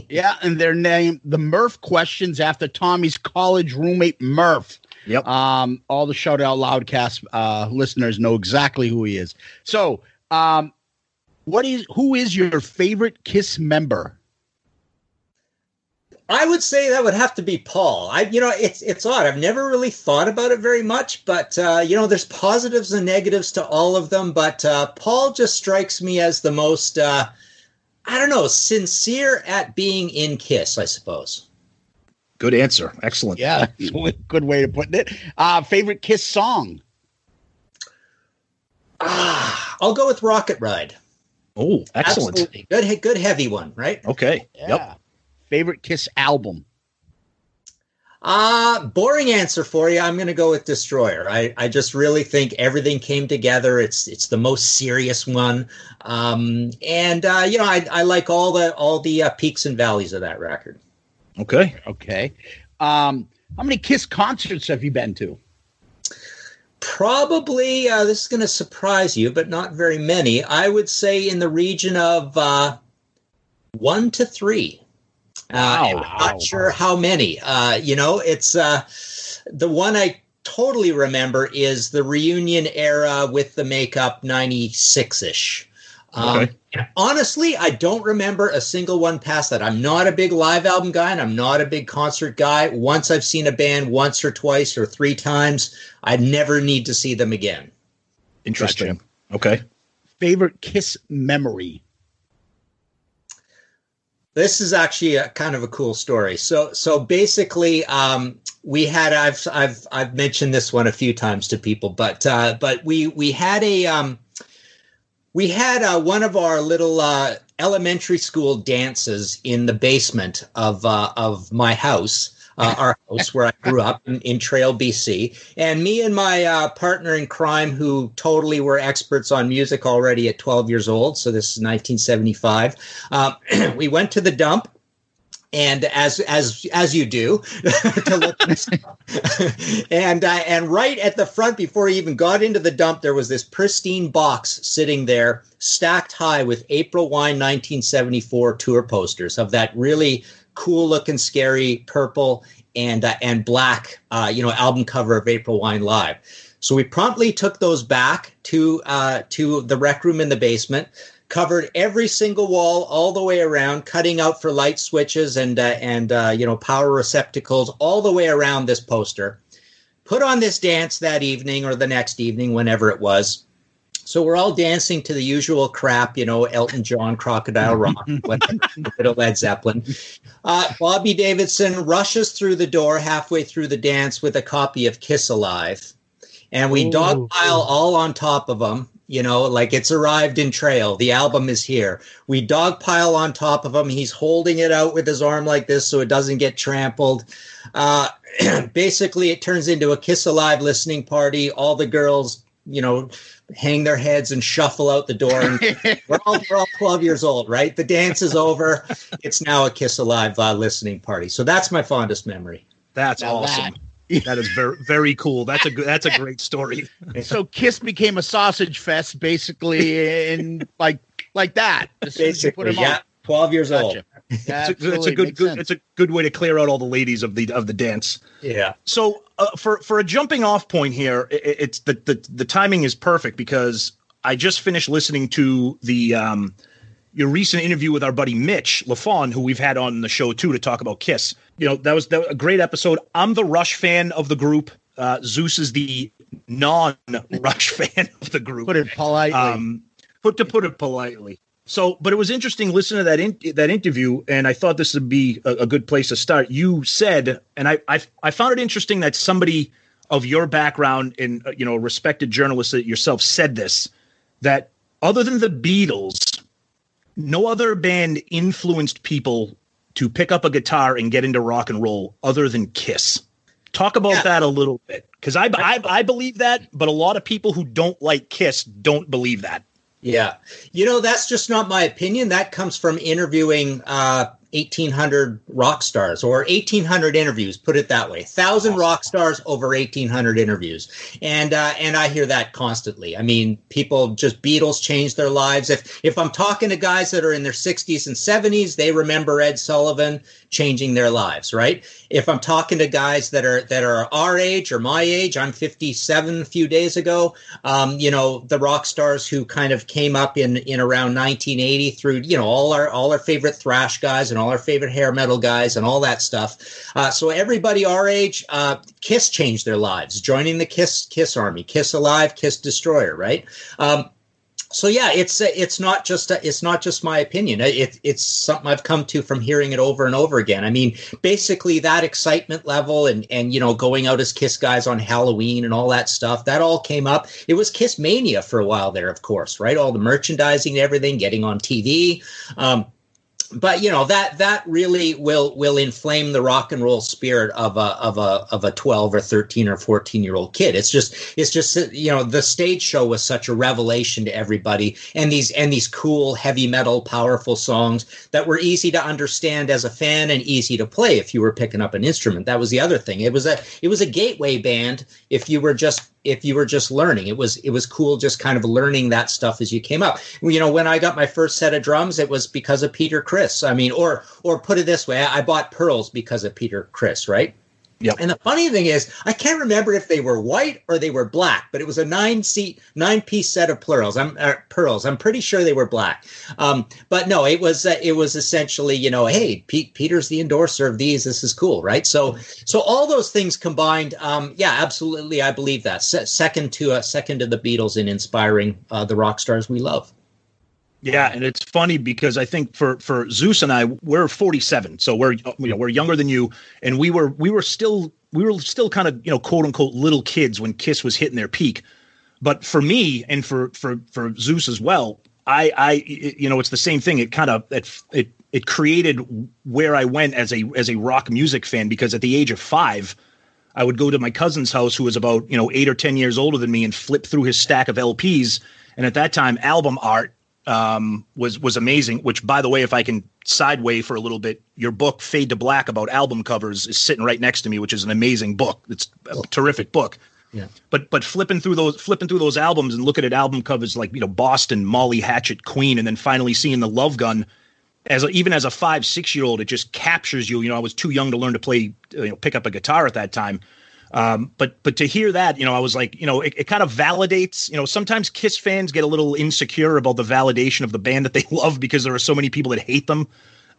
Yeah, and they're named the Murph questions after Tommy's college roommate Murph. Yep. All the Shout Out Loudcast listeners know exactly who he is. So, who is your favorite Kiss member? I would say that would have to be Paul. It's odd. I've never really thought about it very much, but there's positives and negatives to all of them. But Paul just strikes me as the most, sincere at being in Kiss, I suppose. Good answer. Excellent. Yeah, good way to put it. Favorite Kiss song? I'll go with Rocket Ride. Oh, excellent. Absolutely. Good heavy one, right? Okay. Yeah. Yep. Favorite Kiss album? Boring answer for you. I'm going to go with Destroyer. I just really think everything came together. It's the most serious one. I like all the peaks and valleys of that record. Okay. How many Kiss concerts have you been to? Probably, this is going to surprise you, but not very many. I would say in the region of 1 to 3. I'm not sure how many. It's the one I totally remember is the reunion era with the makeup 96-ish. Okay. Honestly, I don't remember a single one past that. I'm not a big live album guy, and I'm not a big concert guy. Once I've seen a band once or twice or 3 times, I never need to see them again. Interesting. Gotcha. Okay. Favorite Kiss memory? This is actually kind of a cool story. So basically, we had I've mentioned this one a few times to people, but we had one of our little elementary school dances in the basement of my house. Our house where I grew up in Trail, BC. And me and my partner in crime, who totally were experts on music already at 12 years old, so this is 1975, we went to the dump And as you do, to look and right at the front, before he even got into the dump, there was this pristine box sitting there, stacked high with April Wine 1974 tour posters of that really cool looking, scary purple and black, album cover of April Wine Live. So we promptly took those back to the rec room in the basement. Covered every single wall all the way around, cutting out for light switches and power receptacles all the way around this poster. Put on this dance that evening or the next evening, whenever it was. So we're all dancing to the usual crap, Elton John, Crocodile Rock, whatever, a bit of Led Zeppelin. Bobby Davidson rushes through the door halfway through the dance with a copy of Kiss Alive. And we dogpile all on top of him. Like it's arrived in trail. The album is here. We dogpile on top of him. He's holding it out with his arm like this so it doesn't get trampled. Basically, it turns into a Kiss Alive listening party. All the girls, hang their heads and shuffle out the door. And we're all 12 years old, right? The dance is over. It's now a Kiss Alive listening party. So that's my fondest memory. That's awesome. That is very, very cool. That's a great story. So Kiss became a sausage fest, basically, in like that. Basically, yeah. 12 years old. It's a good way to clear out all the ladies of the dance. Yeah. So for a jumping off point here, it's the timing is perfect because I just finished listening to your recent interview with our buddy Mitch LaFawn, who we've had on the show too to talk about Kiss. That was a great episode. I'm the Rush fan of the group. Zeus is the non-Rush fan of the group. Put it politely. Put it politely. So, but it was interesting listening to that interview, and I thought this would be a good place to start. You said, and I found it interesting that somebody of your background and a respected journalist that yourself said this, that other than the Beatles, no other band influenced people to pick up a guitar and get into rock and roll other than Kiss. Talk about that a little bit, because I believe that, but a lot of people who don't like Kiss don't believe that. Yeah. That's just not my opinion. That comes from interviewing 1,800 rock stars, or 1,800 interviews, put it that way. 1,000 rock stars over 1,800 interviews. And I hear that constantly. I mean, people just, Beatles changed their lives. If I'm talking to guys that are in their 60s and 70s, they remember Ed Sullivan changing their lives, right? If I'm talking to guys that are our age or my age, I'm 57 a few days ago, the rock stars who kind of came up in around 1980 through, all our favorite thrash guys and all our favorite hair metal guys and all that stuff. So everybody our age, Kiss changed their lives, joining the Kiss Army, Kiss Alive, Kiss Destroyer, right? So yeah, it's not just my opinion. It's something I've come to from hearing it over and over again. I mean, basically that excitement level and going out as Kiss guys on Halloween and all that stuff, that all came up. It was Kiss Mania for a while there, of course, right? All the merchandising and everything, getting on TV. But that really will inflame the rock and roll spirit of a 12 or 13 or 14-year-old kid. It's just the stage show was such a revelation to everybody, and these cool heavy metal powerful songs that were easy to understand as a fan and easy to play if you were picking up an instrument. That was the other thing. It was a gateway band if you were just learning. It was cool just kind of learning that stuff as you came up. When I got my first set of drums, it was because of Peter Criss. I mean, or put it this way, I bought pearls because of Peter Criss, right? Yeah. And the funny thing is, I can't remember if they were white or they were black, but it was a 9-piece set of pearls. I'm pretty sure they were black. But no, it was essentially, hey, Peter's the endorser of these. This is cool, right? So all those things combined, yeah, absolutely, I believe that. Second to the Beatles in inspiring the rock stars we love. Yeah, and it's funny because I think for Zeus and I, we're 47, so we're younger than you, and we were still kind of quote unquote little kids when Kiss was hitting their peak. But for me and for Zeus as well, I it's the same thing. It kind of it created where I went as a rock music fan, because at the age of 5, I would go to my cousin's house, who was about 8 or 10 years older than me, and flip through his stack of LPs, and at that time album art was amazing. Which, by the way, if I can sideway for a little bit, your book Fade to Black about album covers is sitting right next to me, which is an amazing book. It's a terrific book. Yeah. But flipping through those albums and looking at album covers like, Boston, Molly Hatchet, Queen, and then finally seeing the Love Gun even as a 5-6-year-old, it just captures you. I was too young to learn to play, pick up a guitar at that time. But to hear that, I was like, it kind of validates, sometimes Kiss fans get a little insecure about the validation of the band that they love because there are so many people that hate them.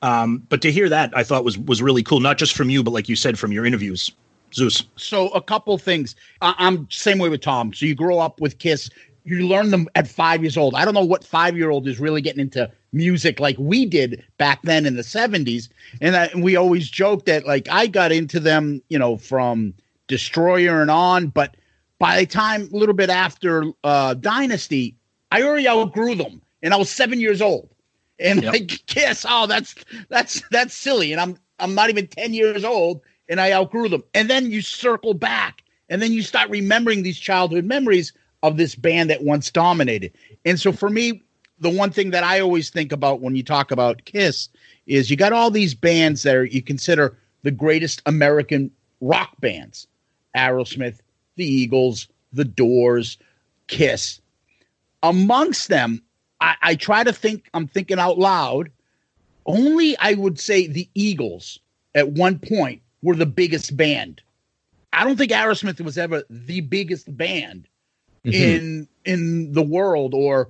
But to hear that, I thought was really cool, not just from you, but like you said, from your interviews. Zeus. So a couple things. I'm same way with Tom. So you grow up with Kiss. You learn them at 5 years old. I don't know what 5-year-old is really getting into music like we did back then in the 70s. And we always joke that like I got into them, from Destroyer and on. But by the time a little bit after Dynasty, I already outgrew them. And I was 7 years old. And like Kiss, that's silly. And I'm not even 10 years old. And I outgrew them. And then you circle back. And then you start remembering these childhood memories of this band that once dominated. And so for me, the one thing that I always think about when you talk about Kiss is you got all these bands that you consider the greatest American rock bands. Aerosmith, the Eagles, the Doors, Kiss. Amongst them, I try to think, I'm thinking out loud, only I would say the Eagles at one point were the biggest band. I don't think Aerosmith was ever the biggest band in the world, or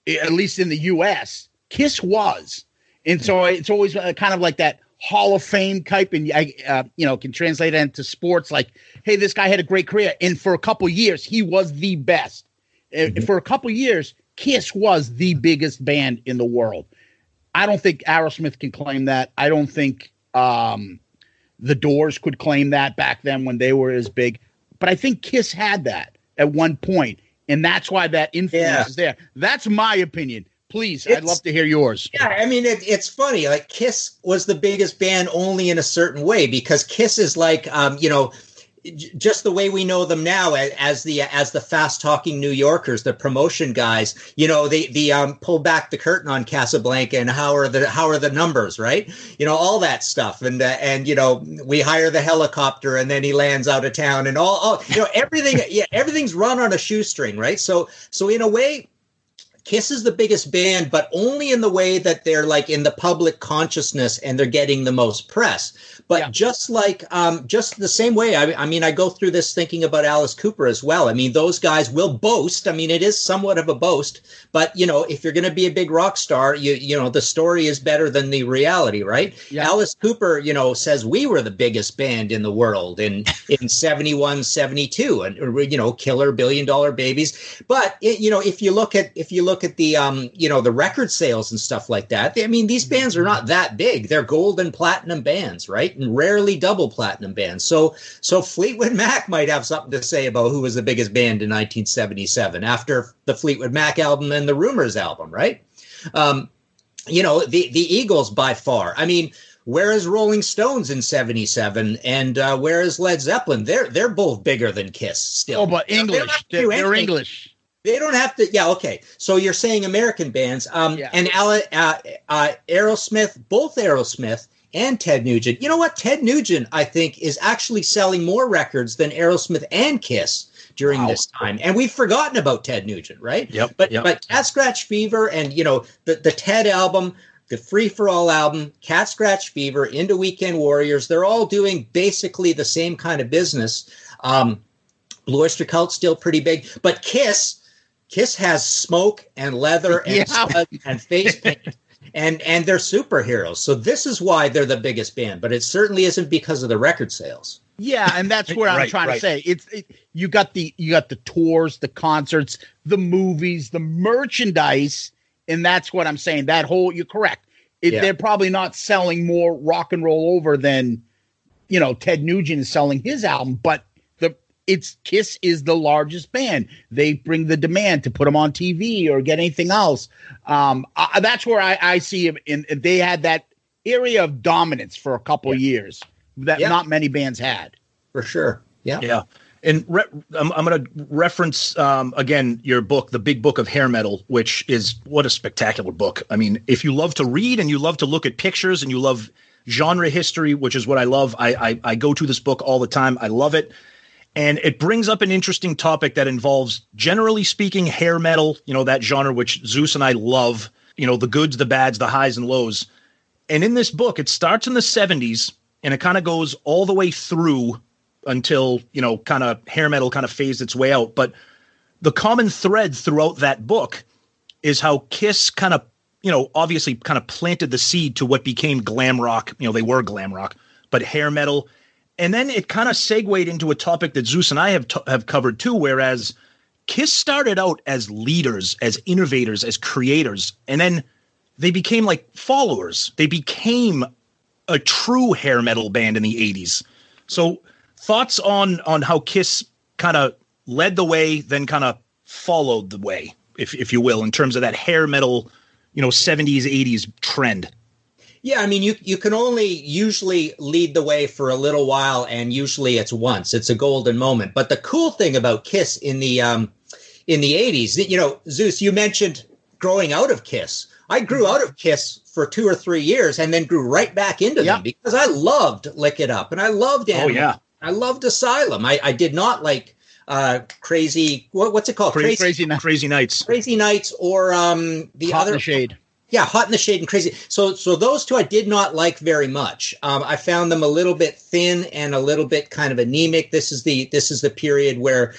at least in the U.S. Kiss was. And so it's always kind of like that Hall of Fame type, and I can translate it into sports like, hey, this guy had a great career, and for a couple years, he was the best. For a couple years, Kiss was the biggest band in the world. I don't think Aerosmith can claim that. I don't think the Doors could claim that back then when they were as big. But I think Kiss had that at one point, and that's why that influence is there. That's my opinion. Please, I'd love to hear yours. Yeah, I mean, it's funny. Like, Kiss was the biggest band only in a certain way, because Kiss is like, just the way we know them now as the fast talking New Yorkers, the promotion guys. They pull back the curtain on Casablanca and how are the numbers, right? All that stuff, and we hire the helicopter and then he lands out of town and all everything. Yeah, everything's run on a shoestring, right? So in a way, Kiss is the biggest band, but only in the way that they're like in the public consciousness and they're getting the most press. But just the same way, I mean, I go through this thinking about Alice Cooper as well. I mean, those guys will boast. I mean, it is somewhat of a boast, but if you're going to be a big rock star, the story is better than the reality, right? Yeah. Alice Cooper, says we were the biggest band in the world in 71, 72, and Killer, $1 Billion Babies. But if you look at the the record sales and stuff like that, I mean, these bands are not that big. They're gold and platinum bands, right? And rarely double platinum bands. So Fleetwood Mac might have something to say about who was the biggest band in 1977 after the Fleetwood Mac album and the Rumors album, right? The Eagles by far. I mean, whereas Rolling Stones in 77 and whereas Led Zeppelin, they're both bigger than Kiss still. Oh, but English. They're English. They don't have to. Yeah. Okay. So you're saying American bands, and Aerosmith, both Aerosmith and Ted Nugent. You know what? Ted Nugent, I think, is actually selling more records than Aerosmith and Kiss during this time. And we've forgotten about Ted Nugent, right? Yep. But Cat Scratch Fever and, the Ted album, the Free For All album, Cat Scratch Fever, Into Weekend Warriors, they're all doing basically the same kind of business. Blue Oyster Cult's still pretty big. But Kiss has smoke and leather and stud and face paint. And they're superheroes. So this is why they're the biggest band, but it certainly isn't because of the record sales. Yeah, and that's where I'm trying to say. You got the tours, the concerts, the movies, the merchandise, and that's what I'm saying. That whole, you're correct. They're probably not selling more rock and roll over than Ted Nugent is selling his album, but Kiss is the largest band. They bring the demand to put them on TV or get anything else. That's where I see it. They had that area of dominance for a couple of years that not many bands had. For sure. Yeah. Yeah. And I'm going to reference again your book, The Big Book of Hair Metal, which is what a spectacular book. I mean, if you love to read and you love to look at pictures and you love genre history, which is what I love, I go to this book all the time. I love it. And it brings up an interesting topic that involves, generally speaking, hair metal, that genre, which Zeus and I love, the goods, the bads, the highs and lows. And in this book, it starts in the 70s and it kind of goes all the way through until, kind of hair metal kind of phased its way out. But the common thread throughout that book is how Kiss kind of, obviously kind of planted the seed to what became glam rock. They were glam rock, but hair metal. And then it kind of segued into a topic that Zeus and I have covered too, whereas Kiss started out as leaders, as innovators, as creators, and then they became like followers. They became a true hair metal band in the 80s. So thoughts on how Kiss kind of led the way, then kind of followed the way, if you will, in terms of that hair metal, 70s, 80s trend. Yeah, I mean, you can only usually lead the way for a little while, and usually it's once. It's a golden moment. But the cool thing about Kiss in the 80s, Zeus, you mentioned growing out of Kiss. I grew out of Kiss for 2 or 3 years and then grew right back into them because I loved Lick It Up and I loved Animal. Oh, yeah. I loved Asylum. I did not like Crazy. What's it called? Crazy Nights. Crazy Nights, or the Hot other. in the Shade. Yeah, Hot in the Shade and Crazy. So those two I did not like very much. I found them a little bit thin and a little bit kind of anemic. This is the period where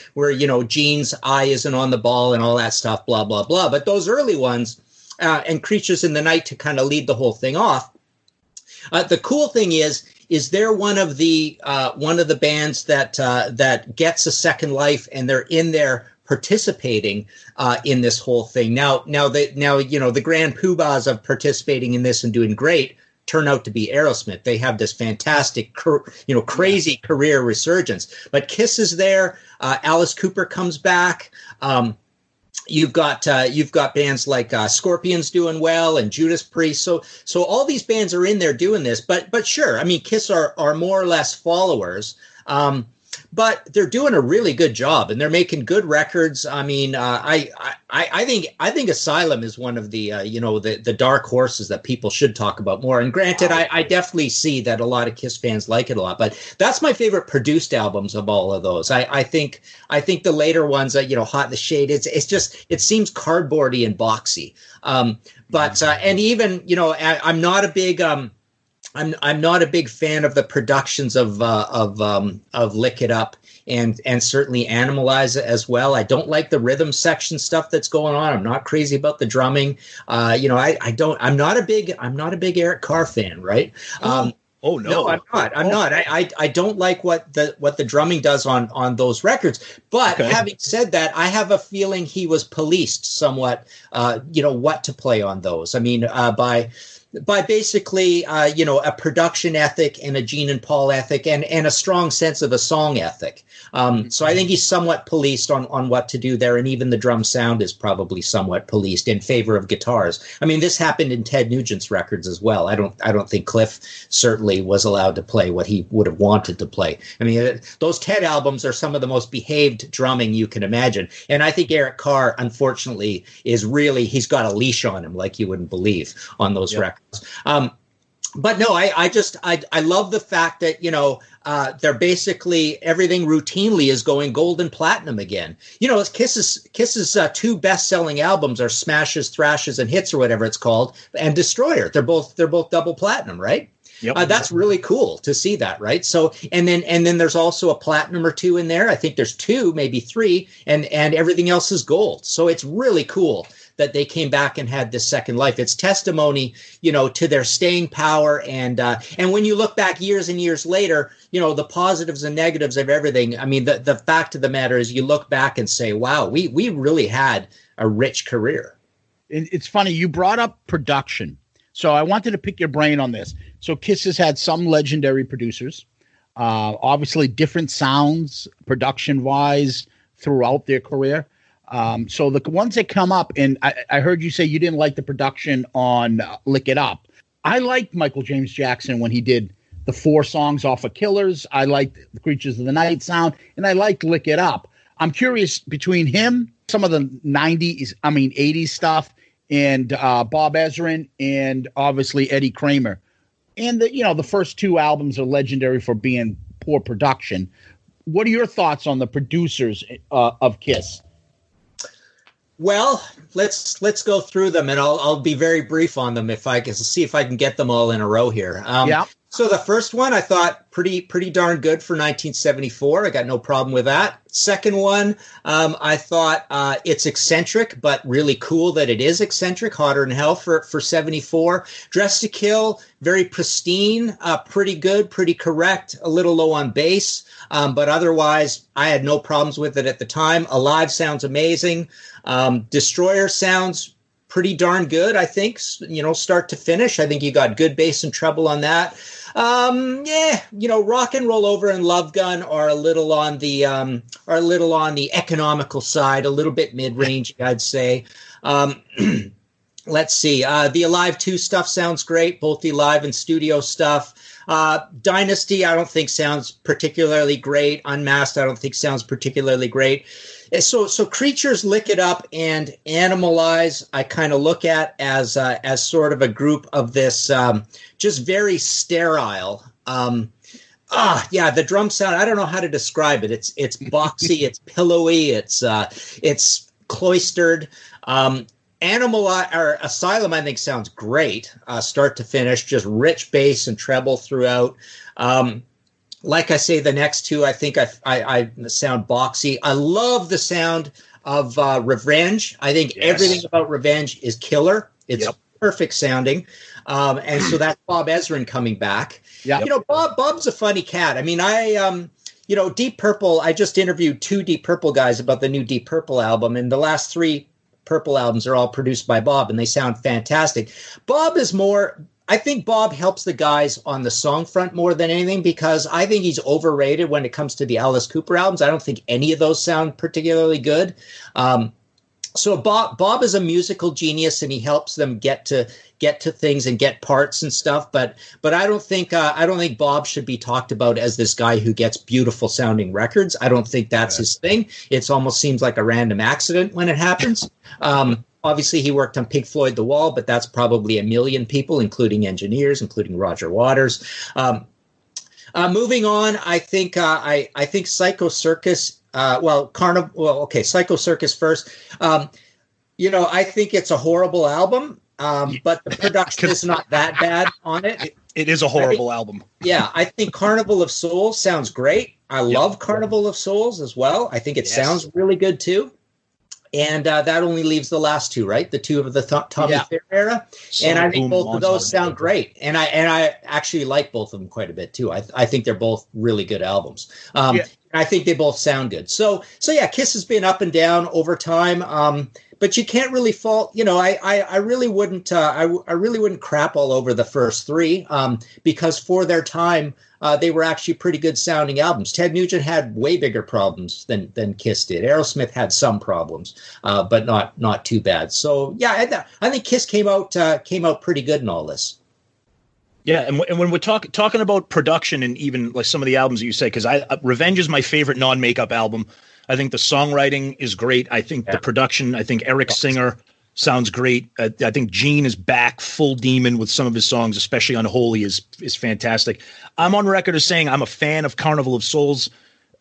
Gene's eye isn't on the ball and all that stuff. Blah blah blah. But those early ones and Creatures in the Night to kind of lead the whole thing off. The cool thing is they're one of the bands that gets a second life, and they're in there participating in this whole thing. Now the grand poobahs of participating in this and doing great turn out to be Aerosmith. They have this fantastic, crazy career resurgence. But Kiss is there. Alice Cooper comes back. You've got bands like Scorpions doing well, and Judas Priest. So all these bands are in there doing this. But sure, I mean, Kiss are more or less followers. But they're doing a really good job, and they're making good records. I mean, I think Asylum is one of the the dark horses that people should talk about more. And granted, I definitely see that a lot of Kiss fans like it a lot, but that's my favorite produced albums of all of those. I think the later ones, Hot in the Shade, it seems cardboardy and boxy. And even I'm not a big I'm not a big fan of the productions of Lick It Up and certainly Animalize as well. I don't like the rhythm section stuff that's going on. I'm not crazy about the drumming. I'm not a big Eric Carr fan, right? Oh no. No, I'm not. I don't like what the drumming does on those records. But Having said that, I have a feeling he was policed somewhat. What to play on those. I mean, by basically, a production ethic and a Gene and Paul ethic and a strong sense of a song ethic. So I think he's somewhat policed on what to do there. And even the drum sound is probably somewhat policed in favor of guitars. I mean, this happened in Ted Nugent's records as well. I don't think Cliff certainly was allowed to play what he would have wanted to play. I mean, those Ted albums are some of the most behaved drumming you can imagine. And I think Eric Carr, unfortunately, he's got a leash on him like you wouldn't believe on those records. But no, I love the fact that, they're basically everything routinely is going gold and platinum again. Kiss's two best-selling albums are Smashes, Thrashes, and Hits, or whatever it's called, and Destroyer. They're both double platinum, right? Yep. That's really cool to see that, right? So, and then there's also a platinum or two in there. I think there's 2, maybe 3, and everything else is gold. So it's really cool that they came back and had this second life. It's testimony, to their staying power. And when you look back years and years later, the positives and negatives of everything. I mean, the fact of the matter is you look back and say, wow, we really had a rich career. It's funny. You brought up production. So I wanted to pick your brain on this. So Kiss has had some legendary producers, obviously different sounds, production-wise, throughout their career. So the ones that come up, and I heard you say you didn't like the production on Lick It Up. I liked Michael James Jackson when he did the 4 songs off of Killers. I liked the Creatures of the Night sound, and I liked Lick It Up. I'm curious between him, some of the 80s stuff, and Bob Ezrin, and obviously Eddie Kramer. And the first 2 albums are legendary for being poor production. What are your thoughts on the producers of Kiss? Well, let's go through them, and I'll be very brief on them if I can see if I can get them all in a row here. So the first one I thought pretty darn good for 1974. I got no problem with that. Second one, I thought it's eccentric, but really cool that it is eccentric. Hotter Than Hell for 74. Dressed to Kill, very pristine, pretty good, pretty correct. A little low on bass, but otherwise I had no problems with it at the time. Alive sounds amazing. Destroyer sounds pretty darn good, I think, start to finish. I think you got good bass and treble on that. Rock and Roll Over and Love Gun are a little on the economical side, a little bit mid-range, I'd say. Let's see. The Alive 2 stuff sounds great, both the live and studio stuff. Dynasty, I don't think sounds particularly great. Unmasked, I don't think sounds particularly great. So Creatures, Lick It Up, and Animalize, I kind of look at as sort of a group of this just very sterile. The drum sound. I don't know how to describe it. It's boxy, it's pillowy, it's cloistered. Asylum, I think, sounds great, start to finish, just rich bass and treble throughout. Like I say, the next 2, I think I sound boxy. I love the sound of Revenge. I think everything about Revenge is killer. It's perfect sounding. And so that's Bob Ezrin coming back. Yeah. Bob's a funny cat. I mean, Deep Purple, I just interviewed 2 Deep Purple guys about the new Deep Purple album, and the last 3 Purple albums are all produced by Bob, and they sound fantastic. I think Bob helps the guys on the song front more than anything, because I think he's overrated when it comes to the Alice Cooper albums. I don't think any of those sound particularly good. So Bob is a musical genius, and he helps them get to things and get parts and stuff. But I don't think Bob should be talked about as this guy who gets beautiful sounding records. I don't think that's his thing. It almost seems like a random accident when it happens. Obviously, he worked on Pink Floyd The Wall, but that's probably a million people, including engineers, including Roger Waters. Moving on, I think Psycho Circus. Psycho Circus first. I think it's a horrible album, but the production is not that bad on it. It is a horrible album. Yeah, I think Carnival of Souls sounds great. I love Carnival of Souls as well. I think it sounds really good too. And that only leaves the last 2, right? The 2 of the Tommy Thayer era. And I think both of those sound great. And I actually like both of them quite a bit too. I think they're both really good albums. I think they both sound good. So Kiss has been up and down over time. But you can't really fault, I really wouldn't crap all over the first 3 because for their time, they were actually pretty good sounding albums. Ted Nugent had way bigger problems than Kiss did. Aerosmith had some problems, but not too bad. So yeah, I think Kiss came out pretty good in all this. Yeah, and when we're talking about production and even like some of the albums that you say, because Revenge is my favorite non-makeup album. I think the songwriting is great. I think the production, I think Eric Singer sounds great. I think Gene is back full demon with some of his songs, especially Unholy is fantastic. I'm on record as saying I'm a fan of Carnival of Souls.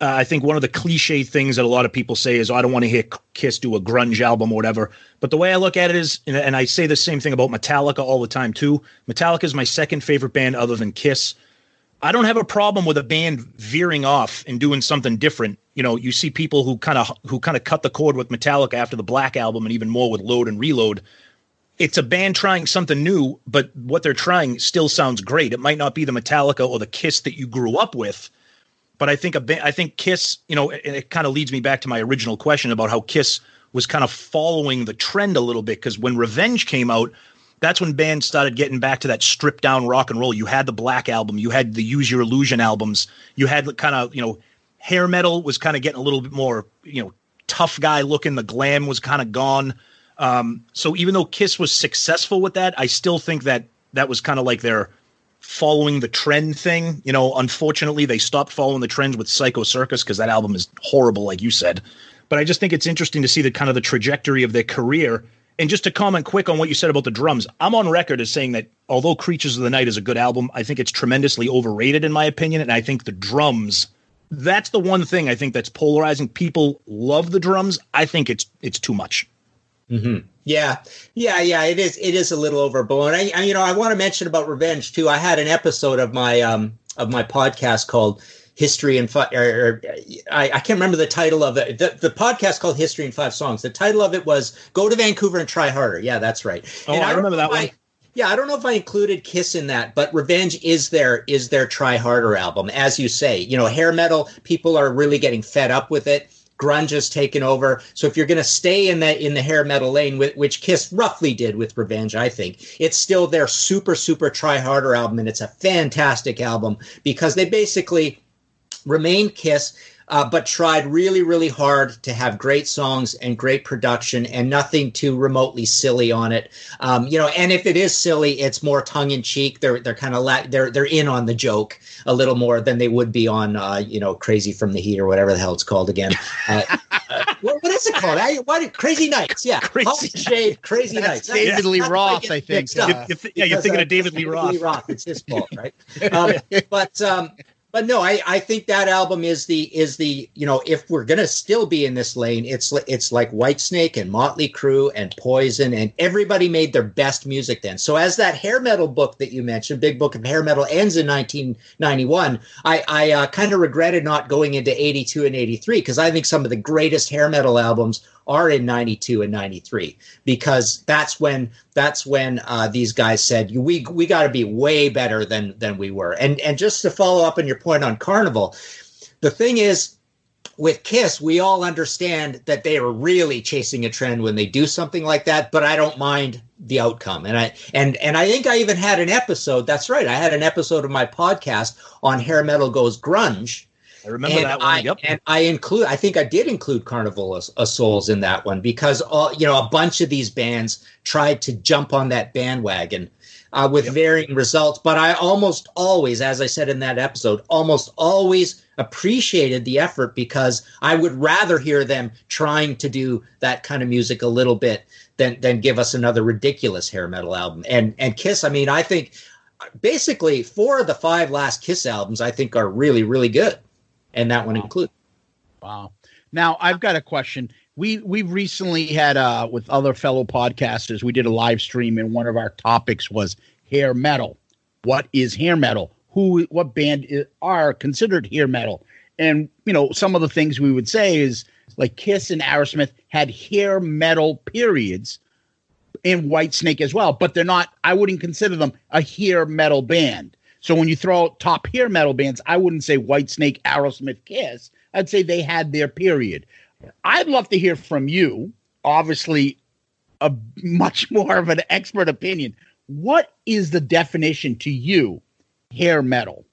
I think one of the cliche things that a lot of people say is, I don't want to hear Kiss do a grunge album or whatever. But the way I look at it is, and I say the same thing about Metallica all the time too. Metallica is my second favorite band other than Kiss. I don't have a problem with a band veering off and doing something different. You see people who kind of cut the cord with Metallica after the Black Album and even more with Load and Reload. It's a band trying something new, but what they're trying still sounds great. It might not be the Metallica or the Kiss that you grew up with, but I think Kiss, it kind of leads me back to my original question about how Kiss was kind of following the trend a little bit, because when Revenge came out, that's when bands started getting back to that stripped down rock and roll. You had the Black Album, you had the Use Your Illusion albums, you had kind of, hair metal was kind of getting a little bit more, tough guy looking. The glam was kind of gone. So even though Kiss was successful with that, I still think that was kind of like their following the trend thing. You know, unfortunately, they stopped following the trends with Psycho Circus because that album is horrible, like you said. But I just think it's interesting to see the kind of the trajectory of their career. And just to comment quick on what you said about the drums, I'm on record as saying that although Creatures of the Night is a good album, I think it's tremendously overrated in my opinion. And I think the drums, that's the one thing I think that's polarizing. People love the drums. I think it's too much. Mm-hmm. Yeah. It is a little overblown. I want to mention about Revenge too. I had an episode of my podcast called History in Five. I can't remember the title of it. The podcast called History in 5 Songs. The title of it was "Go to Vancouver and Try Harder." Yeah, that's right. Oh, and I remember that one. Yeah, I don't know if I included Kiss in that, but Revenge is their Try Harder album, as you say. You know, hair metal, people are really getting fed up with it. Grunge has taken over. So if you're going to stay in the hair metal lane, which Kiss roughly did with Revenge, I think, it's still their super, super Try Harder album, and it's a fantastic album because they basically remained Kiss, but tried really, really hard to have great songs and great production and nothing too remotely silly on it. And if it is silly, it's more tongue in cheek. They're kind of they're in on the joke a little more than they would be on Crazy from the Heat or whatever the hell it's called again. What is it called? Crazy Nights. Yeah, Crazy Nights. David Lee Roth, I think. You're thinking of David Lee Roth. It's his fault, right? But no, I think that album is the if we're gonna still be in this lane, it's like Whitesnake and Motley Crue and Poison, and everybody made their best music then. So as that hair metal book that you mentioned, Big Book of Hair Metal, ends in 1991, I kind of regretted not going into 82 and 83 because I think some of the greatest hair metal albums are in 92 and 93 because that's when these guys said we got to be way better than we were. And just to follow up on your point on Carnival, the thing is with Kiss, we all understand that they are really chasing a trend when they do something like that, but I don't mind the outcome. And I think I even had an episode. That's right. I had an episode of my podcast on Hair Metal Goes Grunge. I remember that one. Yep. And I think I did include Carnival of Souls in that one because a bunch of these bands tried to jump on that bandwagon with varying results. But I almost always, as I said in that episode, almost always appreciated the effort because I would rather hear them trying to do that kind of music a little bit than give us another ridiculous hair metal album. And Kiss, I mean, I think basically 4 of the 5 last Kiss albums I think are really, really good. And that one included. Wow. Now I've got a question. We've recently had with other fellow podcasters, we did a live stream and one of our topics was hair metal. What is hair metal? What band are considered hair metal? And some of the things we would say is like Kiss and Aerosmith had hair metal periods, and Whitesnake as well, but they're not. I wouldn't consider them a hair metal band. So when you throw out top hair metal bands, I wouldn't say Whitesnake, Aerosmith, Kiss. I'd say they had their period. I'd love to hear from you, obviously a much more of an expert opinion. What is the definition to you, hair metal?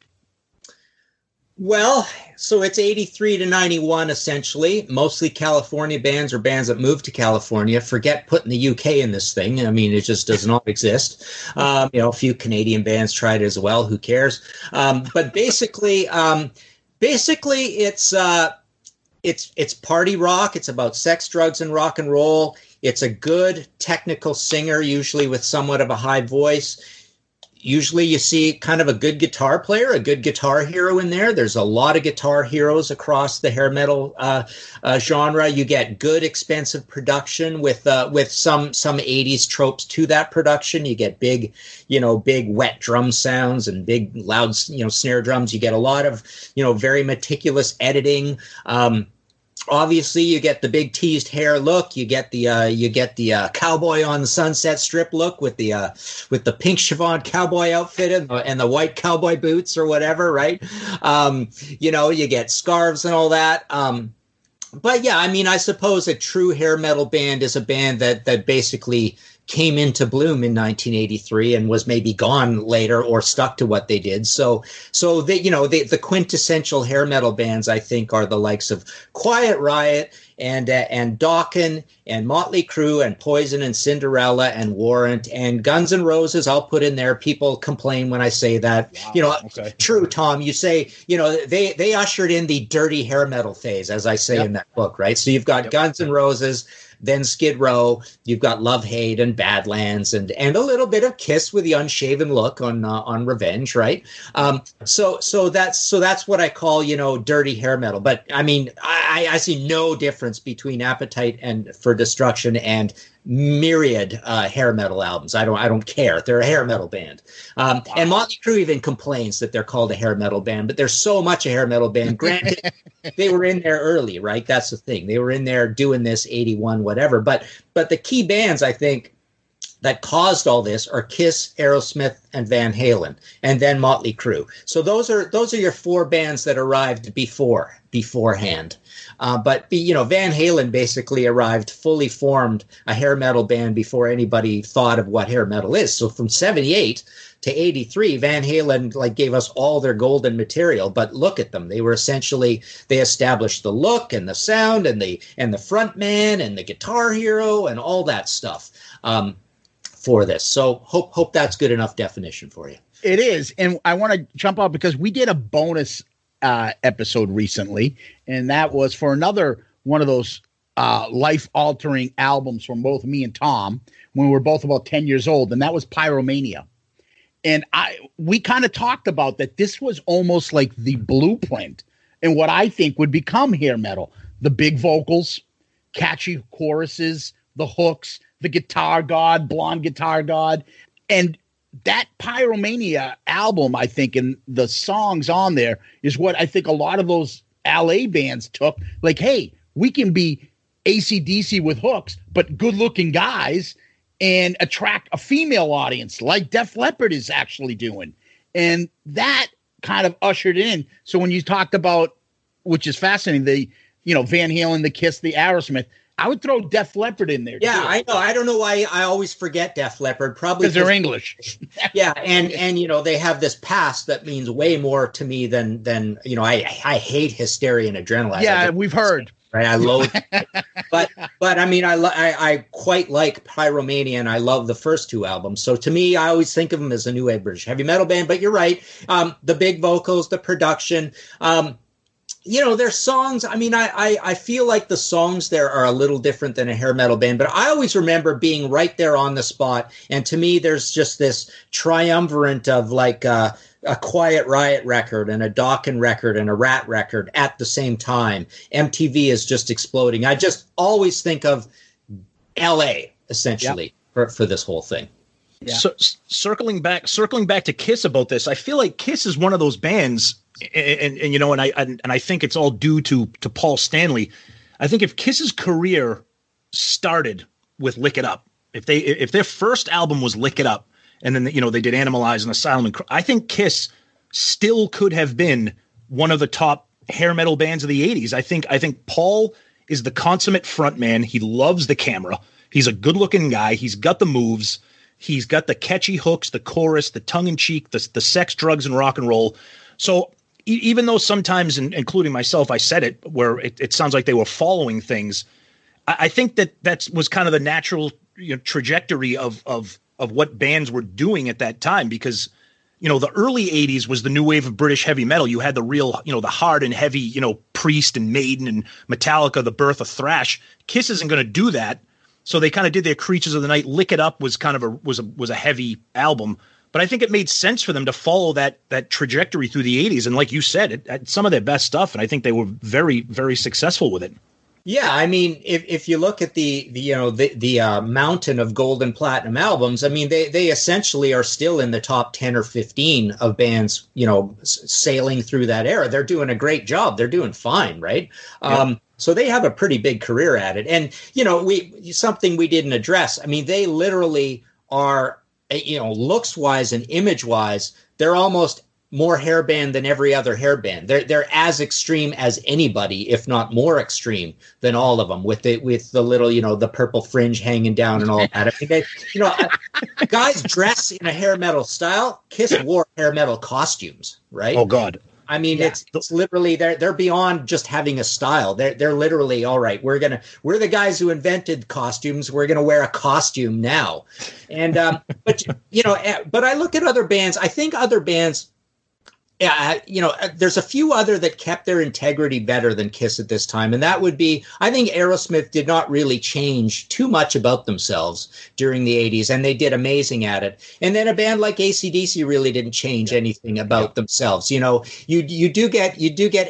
Well, so it's 83 to 91, essentially. Mostly California bands or bands that moved to California. Forget putting the UK in this thing. I mean, it just does not exist. A few Canadian bands tried it as well. Who cares? But basically, it's party rock. It's about sex, drugs, and rock and roll. It's a good technical singer, usually with somewhat of a high voice. Usually you see kind of a good guitar player, a good guitar hero in there. There's a lot of guitar heroes across the hair metal genre. You get good, expensive production with some 80s tropes to that production. You get big wet drum sounds and big loud, snare drums. You get a lot of, very meticulous editing. Obviously, you get the big teased hair look. You get the cowboy on the Sunset Strip look with the pink chiffon cowboy outfit and the white cowboy boots or whatever, right? You get scarves and all that. But yeah, I mean, I suppose a true hair metal band is a band that basically came into bloom in 1983 and was maybe gone later or stuck to what they did. So they, the quintessential hair metal bands, I think, are the likes of Quiet Riot and Dokken and Motley Crue and Poison and Cinderella and Warrant and Guns N' Roses. I'll put in there. People complain when I say that. Wow, okay. True, Tom. You say, they ushered in the dirty hair metal phase, as I say in that book, right? So you've got Guns N' Roses, then Skid Row, you've got Love, Hate, and Badlands, and a little bit of Kiss with the unshaven look on Revenge, right? So that's what I call, dirty hair metal. But I mean, I see no difference between Appetite for Destruction and myriad hair metal albums. I don't care. They're a hair metal band. And Motley Crue even complains that they're called a hair metal band, but they're so much a hair metal band. Granted, they were in there early, right? That's the thing. They were in there doing this 81, whatever. But the key bands, I think, that caused all this are Kiss, Aerosmith, and Van Halen, and then Motley Crue. So those are your four bands that arrived beforehand. But Van Halen basically arrived fully formed, a hair metal band, before anybody thought of what hair metal is. So from 78 to 83, Van Halen gave us all their golden material. But look at them; they established the look and the sound and the front man and the guitar hero and all that stuff for this. So hope that's good enough definition for you. It is, and I want to jump out because we did a bonus episode recently, and that was for another one of those life-altering albums from both me and Tom when we were both about 10 years old, and that was Pyromania. And we kind of talked about that this was almost like the blueprint and what I think would become hair metal. The big vocals, catchy choruses, the hooks, the guitar god, blonde guitar god, and that Pyromania album, I think, and the songs on there is what I think a lot of those LA bands took. Like, hey, we can be AC/DC with hooks, but good-looking guys, and attract a female audience like Def Leppard is actually doing. And that kind of ushered in. So when you talked about, which is fascinating, the Van Halen, the Kiss, the Aerosmith, I would throw Def Leppard in there. Yeah, too. I know. I don't know why I always forget Def Leppard. Probably because they're English. Yeah, and they have this past that means way more to me than I hate Hysteria and Adrenaline. Yeah, we've heard. Right, I loathe it. but I mean, I quite like Pyromania, and I love the first two albums. So to me, I always think of them as a new wave British heavy metal band. But you're right, the big vocals, the production. Their songs, I mean, I feel like the songs there are a little different than a hair metal band, but I always remember being right there on the spot. And to me, there's just this triumvirate of a Quiet Riot record and a Dokken record and a Rat record at the same time. MTV is just exploding. I just always think of LA, essentially, for this whole thing. Yeah. So circling back to Kiss about this, I feel like Kiss is one of those bands, and I think it's all due to Paul Stanley. I think if Kiss's career started with Lick It Up, if their first album was Lick It Up, and then they did Animalize and Asylum, and I think Kiss still could have been one of the top hair metal bands of the 80s. I think Paul is the consummate frontman. He loves the camera. He's a good-looking guy. He's got the moves. He's got the catchy hooks, the chorus, the tongue-in-cheek, the sex, drugs, and rock and roll. So even though sometimes, including myself, I said it, where it sounds like they were following things, I think that was kind of the natural trajectory of what bands were doing at that time, because the early 80s was the new wave of British heavy metal. You had the real, the hard and heavy, Priest and Maiden and Metallica, the birth of thrash. Kiss isn't going to do that. So they kind of did their Creatures of the Night. Lick It Up was kind of was a heavy album, but I think it made sense for them to follow that trajectory through the 80s. And like you said, it had some of their best stuff, and I think they were very, very successful with it. Yeah, I mean, if you look at the mountain of gold and platinum albums, I mean, they essentially are still in the top 10 or 15 of bands, sailing through that era. They're doing a great job. They're doing fine, right? Yeah. So they have a pretty big career at it. And, something we didn't address. I mean, they literally are, looks-wise and image-wise, they're almost more hair band than every other hair band. They're as extreme as anybody, if not more extreme than all of them, with the little, the purple fringe hanging down and all that. I mean, guys dress in a hair metal style. Kiss wore hair metal costumes, right? Oh God. I mean, it's literally they're beyond just having a style. They're literally, all right, we're the guys who invented costumes. We're gonna wear a costume now. And but I look at other bands. I think other bands, there's a few other that kept their integrity better than Kiss at this time. And that would be, I think Aerosmith did not really change too much about themselves during the 80s, and they did amazing at it. And then a band like AC/DC really didn't change anything about themselves. You do get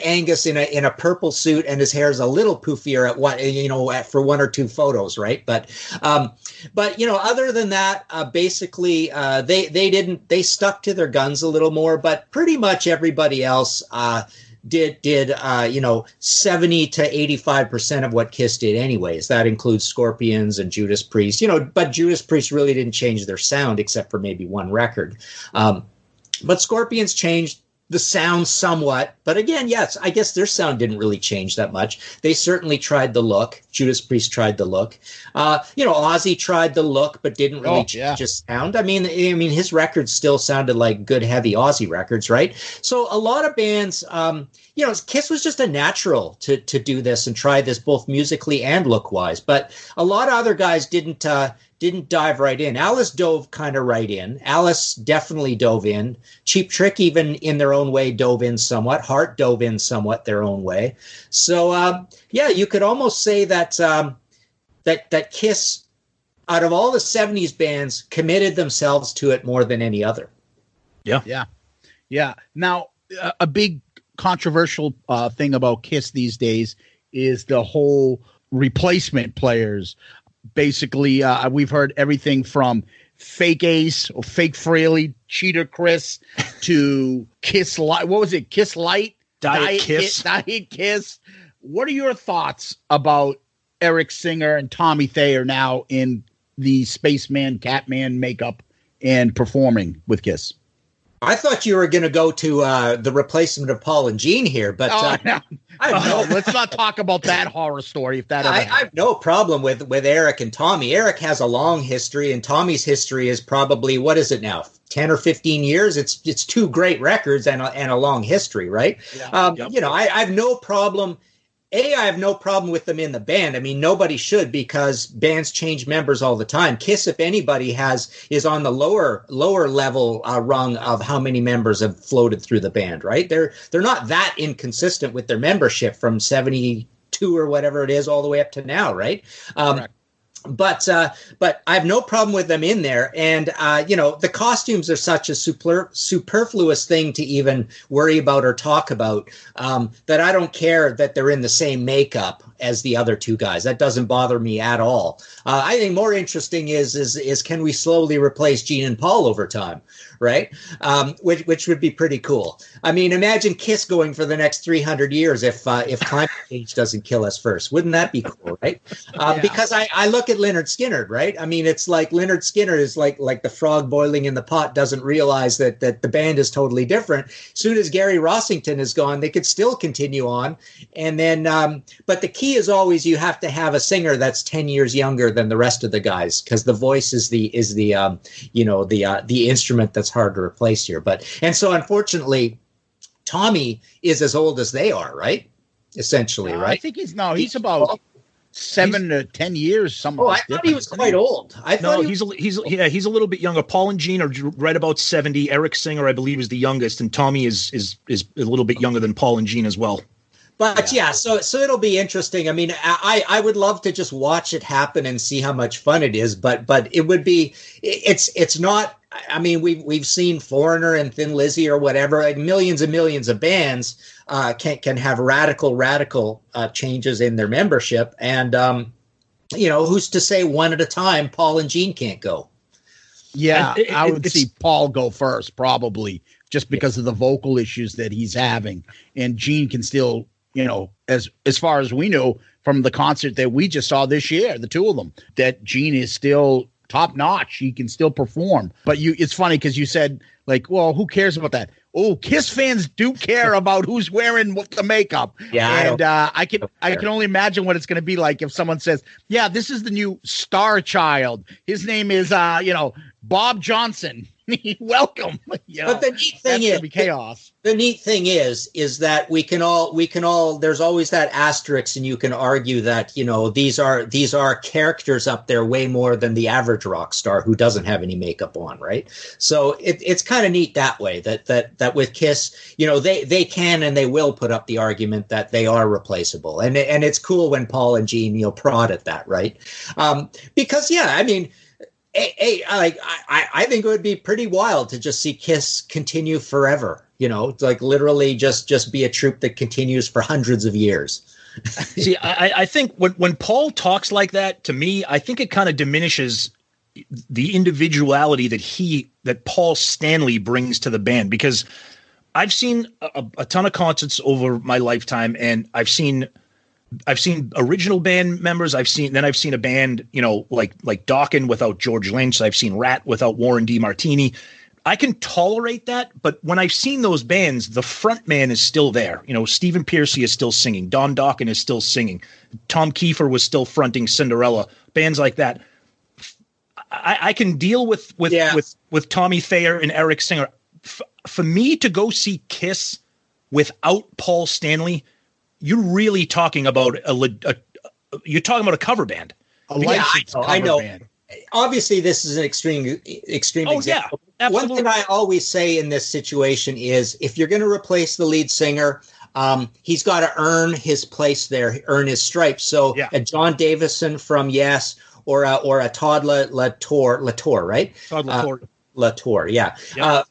Angus in a purple suit, and his hair is a little poofier for one or two photos, right? But other than that, basically, they stuck to their guns a little more, but pretty much everybody else did 70 to 85% of what Kiss did anyways. That includes Scorpions and Judas Priest, but Judas Priest really didn't change their sound except for maybe one record. But Scorpions changed the sound somewhat, but again, yes, I guess their sound didn't really change that much. They certainly tried the look. Judas Priest tried the look. Ozzy tried the look, but didn't really change his sound. I mean, his records still sounded like good, heavy Ozzy records, right? So a lot of bands, Kiss was just a natural to do this and try this both musically and look-wise. But a lot of other guys didn't dive right in. Alice dove kind of right in. Alice definitely dove in. Cheap Trick, even in their own way, dove in somewhat. Heart dove in somewhat their own way. So, you could almost say that that Kiss, out of all the 70s bands, committed themselves to it more than any other. Yeah. Now, a big controversial thing about Kiss these days is the whole replacement players. Basically, we've heard everything from Fake Ace or Fake Fraley, Cheater Chris, to Kiss Light. What was it? Kiss Light? Diet Kiss. Diet Kiss. What are your thoughts about Eric Singer and Tommy Thayer now in the Spaceman, Catman makeup and performing with Kiss? I thought you were going to go to the replacement of Paul and Gene here, but let's not talk about that horror story. If that, I have no problem with Eric and Tommy. Eric has a long history, and Tommy's history is probably, what is it now, 10 or 15 years? It's two great records and a long history, right? Yeah. I have no problem. I have no problem with them in the band. I mean, nobody should, because bands change members all the time. Kiss, if anybody, is on the lower level rung of how many members have floated through the band, right? They're not that inconsistent with their membership from 72 or whatever it is all the way up to now, right? Correct. But I have no problem with them in there. And, the costumes are such a superfluous thing to even worry about or talk about, that I don't care that they're in the same makeup as the other two guys. That doesn't bother me at all. I think more interesting is can we slowly replace Gene and Paul over time, right? Which would be pretty cool. I mean, imagine Kiss going for the next 300 years if climate change doesn't kill us first. Wouldn't that be cool, right? Because I look at Lynyrd Skynyrd, right? I mean, it's like Lynyrd Skynyrd is like the frog boiling in the pot doesn't realize that the band is totally different. As soon as Gary Rossington is gone, they could still continue on. And then, but the key is always you have to have a singer that's 10 years younger than the rest of the guys, because the voice is the instrument that's hard to replace here. And so unfortunately, Tommy is as old as they are, right? Essentially, right? I think he's about 7 to 10 years. I thought he was quite old. He's a little bit younger. Paul and Gene are right about 70. Eric Singer, I believe, is the youngest, and Tommy is a little bit younger than Paul and Gene as well. But so it'll be interesting. I mean, I would love to just watch it happen and see how much fun it is. But it would be, it's not. I mean, we've seen Foreigner and Thin Lizzy or whatever. Like millions and millions of bands can have radical changes in their membership, and who's to say one at a time Paul and Gene can't go? Yeah, I would see Paul go first, probably, just because of the vocal issues that he's having, and Gene can still, as far as we know from the concert that we just saw this year, the two of them, that Gene is still top notch. He can still perform. But it's funny because you said, like, well, who cares about that? Oh, Kiss fans do care about who's wearing the makeup. Yeah, and I can only imagine what it's going to be like if someone says, "Yeah, this is the new star child. His name is Bob Johnson. Welcome." But the neat thing is, chaos. The neat thing is that we can all. There's always that asterisk, and you can argue that these are characters up there way more than the average rock star who doesn't have any makeup on, right? So it's kind of neat that way. That with Kiss, they can and they will put up the argument that they are replaceable, and it's cool when Paul and Gene prod at that, right? Because I mean. I think it would be pretty wild to just see Kiss continue forever. Like literally just be a troupe that continues for hundreds of years. See, I think when Paul talks like that, to me, I think it kind of diminishes the individuality that Paul Stanley brings to the band, because I've seen a ton of concerts over my lifetime, and I've seen original band members. I've seen a band, like Dokken without George Lynch. I've seen Rat without Warren DeMartini. I can tolerate that, but when I've seen those bands, the front man is still there. Stephen Pearcy is still singing. Don Dokken is still singing. Tom Kiefer was still fronting Cinderella. Bands like that. I can deal with Tommy Thayer and Eric Singer. For me to go see Kiss without Paul Extraordinaire, you're really talking about a cover band. I know. Band. Obviously, this is an extreme example. Yeah, absolutely. One thing I always say in this situation is, if you're going to replace the lead singer, he's got to earn his place there, earn his stripes. So a John Davison from Yes, or a Todd Latour, right? Todd Latour. Latour,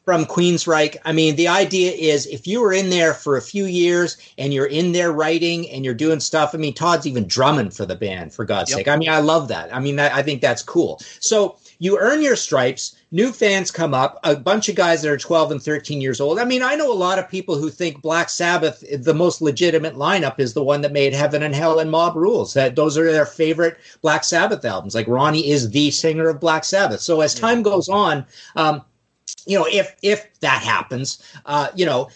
from Queensryche. I mean, the idea is, if you were in there for a few years and you're in there writing and you're doing stuff, I mean, Todd's even drumming for the band, for God's sake. I mean, I love that. I mean, I think that's cool. So you earn your stripes, new fans come up, a bunch of guys that are 12 and 13 years old. I mean, I know a lot of people who think Black Sabbath, the most legitimate lineup, is the one that made Heaven and Hell and Mob Rules. That those are their favorite Black Sabbath albums. Like, Ronnie is the singer of Black Sabbath. So as time goes on, if that happens,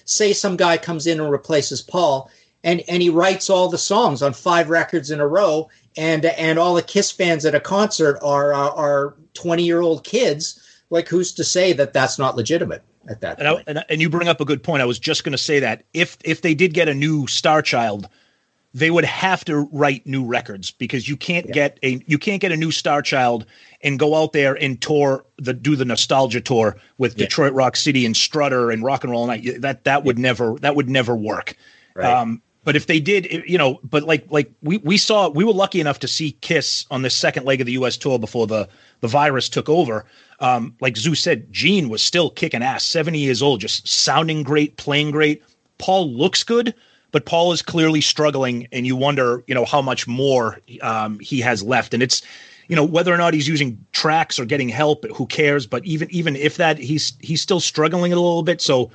say some guy comes in and replaces Paul, and he writes all the songs on 5 records in a row, and all the Kiss fans at a concert are 20-year-old kids. Like, who's to say that that's not legitimate at that point? And you bring up a good point. I was just going to say that if they did get a new star child, they would have to write new records, because you can't get a new star child and go out there and do the nostalgia tour with Detroit Rock City and Strutter and Rock and Roll Night. That would never work. Right. But if they did, but like we were lucky enough to see Kiss on the second leg of the U.S. tour before the virus took over. Like Zeus said, Gene was still kicking ass, 70 years old, just sounding great, playing great. Paul looks good, but Paul is clearly struggling, and you wonder, how much more he has left. And it's, whether or not he's using tracks or getting help, who cares? But even if that, he's still struggling a little bit. So,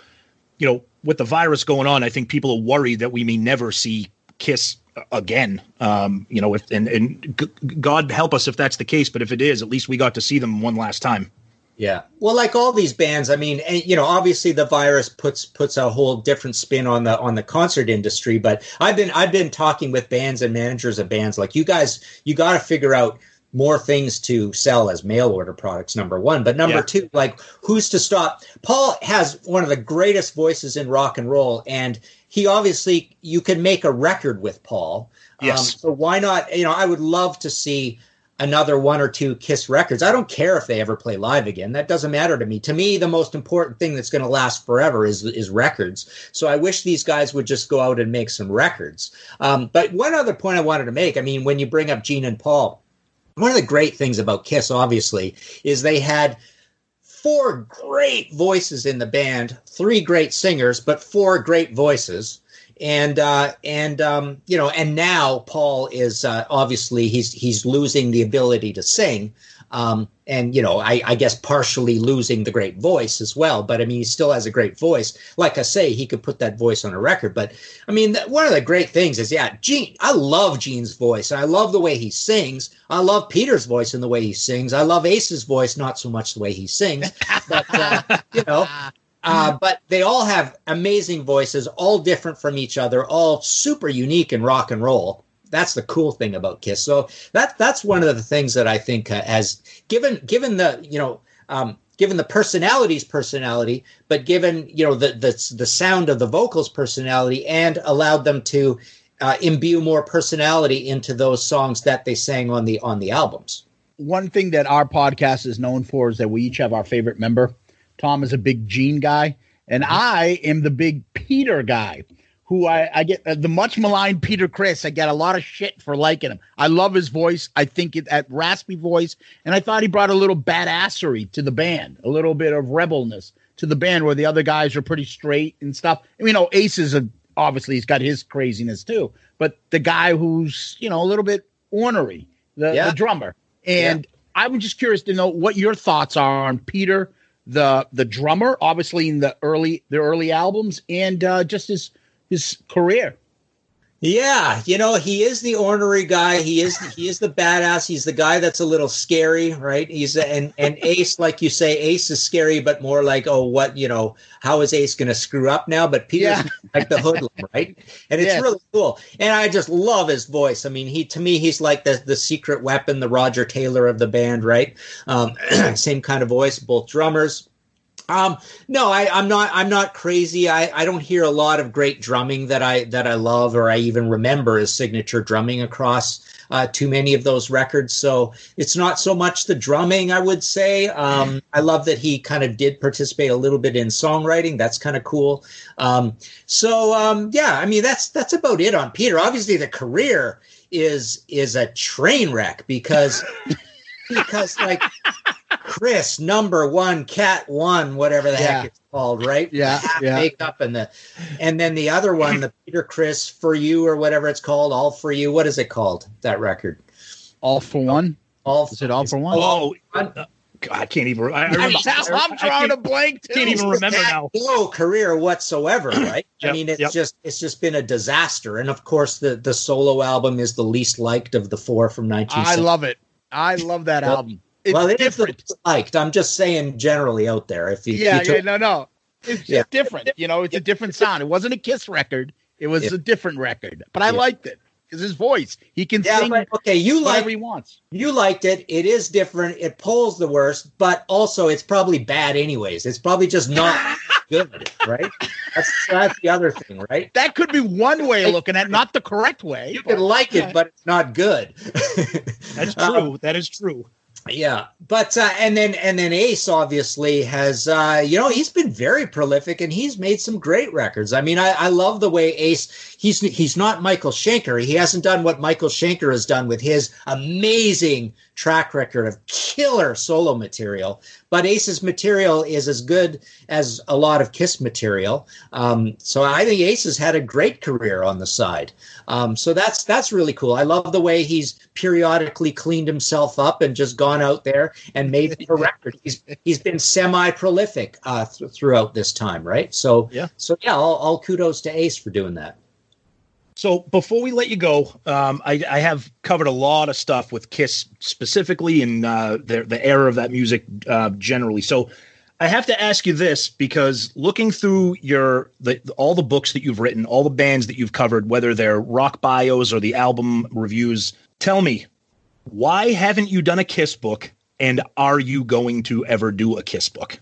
with the virus going on, I think people are worried that we may never see Kiss again. God help us if that's the case. But if it is, at least we got to see them one last time. Yeah. Well, like all these bands, I mean, obviously the virus puts a whole different spin on the concert industry. But I've been talking with bands and managers of bands, like, you guys, you got to figure out more things to sell as mail order products, number one. But number two, like, who's to stop? Paul has one of the greatest voices in rock and roll, and he obviously, you can make a record with Paul. Yes. So why not? I would love to see another 1 or 2 Kiss records. I don't care if they ever play live again. That doesn't matter to me. To me, the most important thing that's going to last forever is records. So I wish these guys would just go out and make some records. But one other point I wanted to make, I mean, when you bring up Gene and Paul, one of the great things about Kiss, obviously, is they had 4 great voices in the band, 3 great singers, but 4 great voices. And now Paul is obviously he's losing the ability to sing. And, you know, I guess partially losing the great voice as well. But I mean, he still has a great voice. Like I say, he could put that voice on a record. But I mean, one of the great things is, Gene, I love Gene's voice. And I love the way he sings. I love Peter's voice and the way he sings. I love Ace's voice, not so much the way he sings. But, you know, but they all have amazing voices, all different from each other, all super unique in rock and roll. That's the cool thing about Kiss. So that's one of the things that I think has given the personality's personality, but given, you know, the sound of the vocals personality, and allowed them to imbue more personality into those songs that they sang on the albums. One thing that our podcast is known for is that we each have our favorite member. Tom is a big Gene guy, and I am the big Peter guy. Who I get the much maligned Peter Criss. I get a lot of shit for liking him. I love his voice. I think that raspy voice. And I thought he brought a little badassery to the band, a little bit of rebelness to the band, where the other guys are pretty straight and stuff. I mean, you know, Ace is obviously he's got his craziness too, but the guy who's, you know, a little bit ornery, the drummer. And I'm just curious to know what your thoughts are on Peter, the drummer, obviously in the early albums, and just his career. Yeah, you know, he is the ornery guy. He is the badass. He's the guy that's a little scary, right? And Ace, like you say, Ace is scary, but more like, oh, what, you know, how is Ace going to screw up now? But Peter's like the hoodlum, right? And it's really cool. And I just love his voice. I mean, he's like the secret weapon, the Roger Taylor of the band, right? Same kind of voice, both drummers. No, I'm not crazy. I don't hear a lot of great drumming that I love, or I even remember his signature drumming across too many of those records. So it's not so much the drumming, I would say. I love that he kind of did participate a little bit in songwriting. That's kind of cool. I mean, that's about it on Peter. Obviously the career is a train wreck because like Chris, number one, Cat One, whatever the heck it's called, right? Makeup and then the other one, the Peter Chris For You, or whatever it's called, All For You. What is it called? That record? All For One. Is it All For One? Oh, God, I can't even. I'm drawing a blank too. Can't even remember now. No career whatsoever, right? I mean, it's just been a disaster. And of course, the solo album is the least liked of the four from 1970. I love it. I love that album. It's different. Liked. I'm just saying generally out there. If you, no. It's just different. You know, it's a different sound. It wasn't a Kiss record. It was a different record. But I liked it because his voice. He can sing whatever he wants. You liked it. It is different. It pulls the worst, but also it's probably bad anyways. It's probably just not good, right? That's the other thing, right? That could be one way of looking at it, not the correct way. You can like it, but it's not good. That's true. That is true. Yeah, but and then Ace obviously has he's been very prolific, and he's made some great records. I mean, I love the way Ace, he's not Michael Schenker. He hasn't done what Michael Schenker has done with his amazing track record of killer solo material. But Ace's material is as good as a lot of Kiss material. So I think Ace has had a great career on the side. So that's really cool. I love the way he's periodically cleaned himself up and just gone out there and made a record. He's been semi-prolific throughout this time, right? So all kudos to Ace for doing that. So before we let you go, I have covered a lot of stuff with Kiss specifically and the era of that music generally. So I have to ask you this, because looking through all the books that you've written, all the bands that you've covered, whether they're rock bios or the album reviews, tell me, why haven't you done a Kiss book, and are you going to ever do a Kiss book?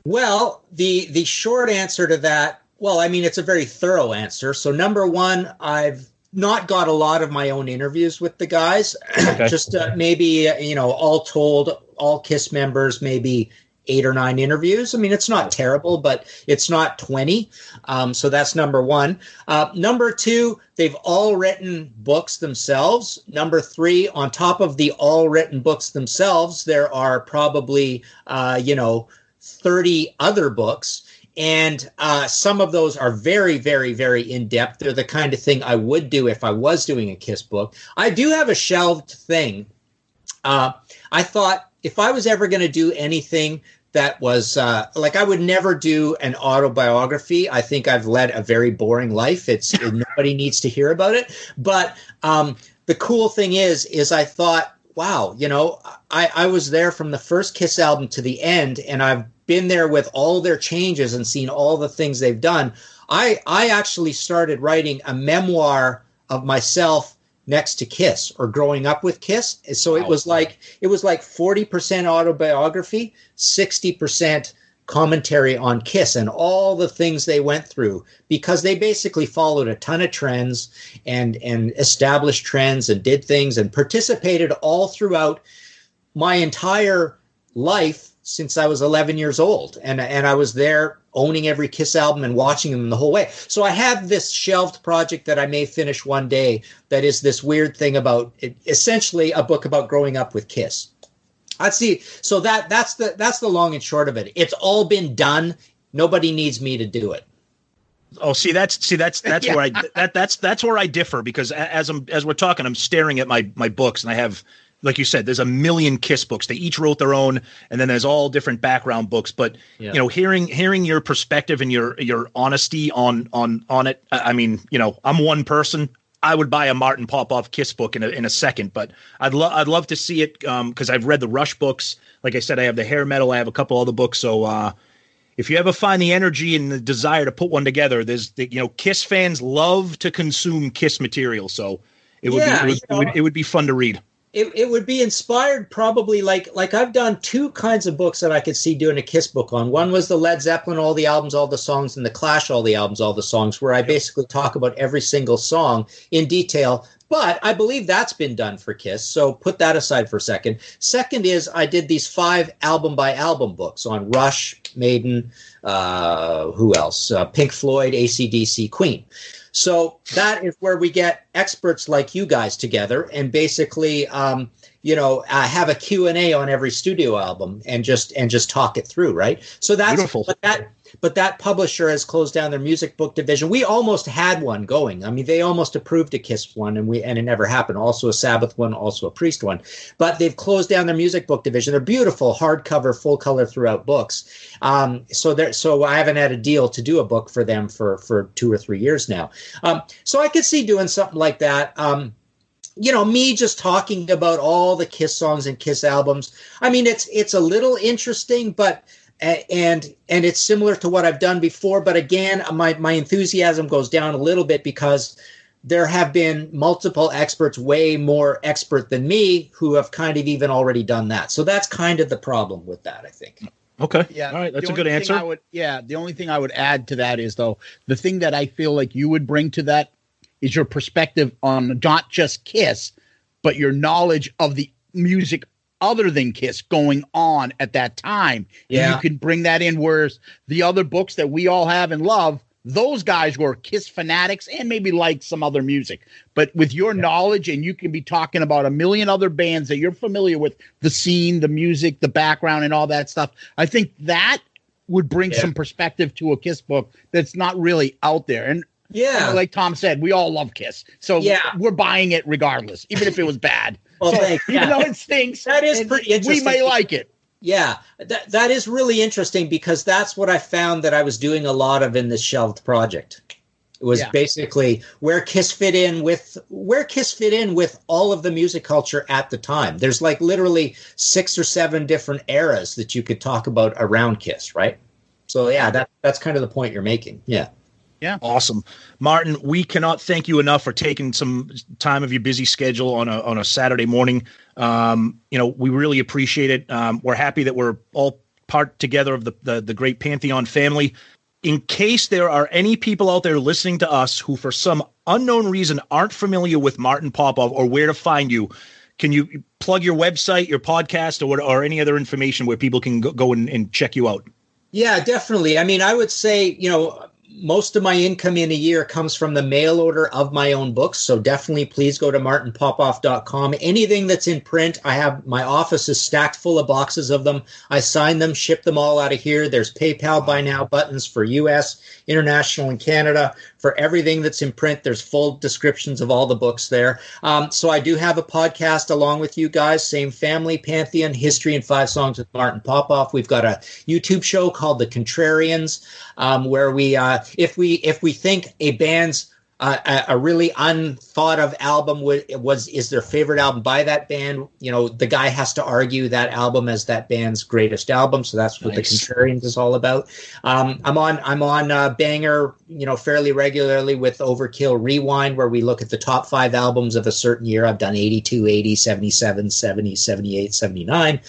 Well, the short answer to that, well, I mean, it's a very thorough answer. So number one, I've not got a lot of my own interviews with the guys. Okay. Just maybe, all told, all Kiss members, maybe 8 or 9 interviews. I mean, it's not terrible, but it's not 20. So that's number one. Number two, they've all written books themselves. Number three, on top of the all written books themselves, there are probably, 30 other books. And some of those are very, very, very in-depth. They're the kind of thing I would do if I was doing a Kiss book. I do have a shelved thing. I thought, if I was ever going to do anything that was like, I would never do an autobiography. I think I've led a very boring life. Nobody needs to hear about it. But the cool thing is I thought, wow, I was there from the first Kiss album to the end, and I've been there with all their changes and seen all the things they've done. I actually started writing a memoir of myself next to Kiss, or growing up with Kiss. So it was like 40% autobiography, 60% commentary on Kiss and all the things they went through, because they basically followed a ton of trends and established trends and did things and participated all throughout my entire life since I was 11 years old. And I was there owning every Kiss album and watching them the whole way. So I have this shelved project that I may finish one day that is this weird thing about essentially a book about growing up with Kiss. Let's see. So that's the long and short of it. It's all been done. Nobody needs me to do it. Oh, that's yeah. where that's where I differ, because as we're talking, I'm staring at my books, and I have, like you said, there's a million Kiss books. They each wrote their own, and then there's all different background books. But hearing your perspective and your honesty on it. I mean, I'm one person. I would buy a Martin Popoff Kiss book in a second, but I'd love to see it because I've read the Rush books. Like I said, I have the hair metal. I have a couple other books. So if you ever find the energy and the desire to put one together, Kiss fans love to consume Kiss material. So it would be fun to read. It would be inspired probably like I've done two kinds of books that I could see doing a Kiss book on. One was the Led Zeppelin, all the albums, all the songs, and the Clash, all the albums, all the songs, where I basically talk about every single song in detail. But I believe that's been done for Kiss, so put that aside for a second. Second is I did these 5 album-by-album books on Rush, Maiden, who else? Pink Floyd, AC/DC, Queen. So that is where we get experts like you guys together and basically, have a Q&A on every studio album and just talk it through, right? So that's beautiful. But that publisher has closed down their music book division. We almost had one going. I mean, they almost approved a Kiss one, and it never happened. Also a Sabbath one, also a Priest one. But they've closed down their music book division. They're beautiful, hardcover, full color throughout books. So I haven't had a deal to do a book for them for 2 or 3 years now. So I could see doing something like that. Me just talking about all the Kiss songs and Kiss albums. I mean, it's a little interesting, but. And it's similar to what I've done before, but again, my enthusiasm goes down a little bit because there have been multiple experts, way more expert than me, who have kind of even already done that. So that's kind of the problem with that, I think. Okay. Yeah. All right. That's a good answer. The only thing I would add to that is, though, the thing that I feel like you would bring to that is your perspective on not just Kiss, but your knowledge of the music other than Kiss going on at that time. Yeah. You can bring that in, whereas the other books that we all have and love, those guys were Kiss fanatics and maybe liked some other music. But with your knowledge, and you can be talking about a million other bands that you're familiar with, the scene, the music, the background, and all that stuff, I think that would bring some perspective to a Kiss book that's not really out there. And like Tom said, we all love Kiss. So we're buying it regardless, even if it was bad. Well, so, even though it stinks, that is pretty interesting. We may like it. Yeah, that is really interesting, because that's what I found that I was doing a lot of in this shelved project. It was basically where Kiss fit in with all of the music culture at the time. There's like literally 6 or 7 different eras that you could talk about around Kiss, right? So that's kind of the point you're making. Yeah. Yeah. Awesome. Martin, we cannot thank you enough for taking some time of your busy schedule on a Saturday morning. We really appreciate it. We're happy that we're all part together of the great Pantheon family. In case there are any people out there listening to us who for some unknown reason aren't familiar with Martin Popoff or where to find you, can you plug your website, your podcast, or any other information where people can go and check you out? Yeah, definitely. I mean, I would say, most of my income in a year comes from the mail order of my own books. So definitely please go to martinpopoff.com. Anything that's in print, my office is stacked full of boxes of them. I sign them, ship them all out of here. There's PayPal buy now buttons for US, international, and Canada. for everything that's in print. There's full descriptions of all the books there. So I do have a podcast along with you guys, same family, Pantheon, History in 5 Songs with Martin Popoff. We've got a YouTube show called The Contrarians, where we, if we think a band's a really unthought of album is their favorite album by that band, the guy has to argue that album as that band's greatest album. So that's what The Contrarians is all about. I'm on Banger, fairly regularly with Overkill Rewind, where we look at the top 5 albums of a certain year. I've done 82, 80, 77, 70, 78, 79.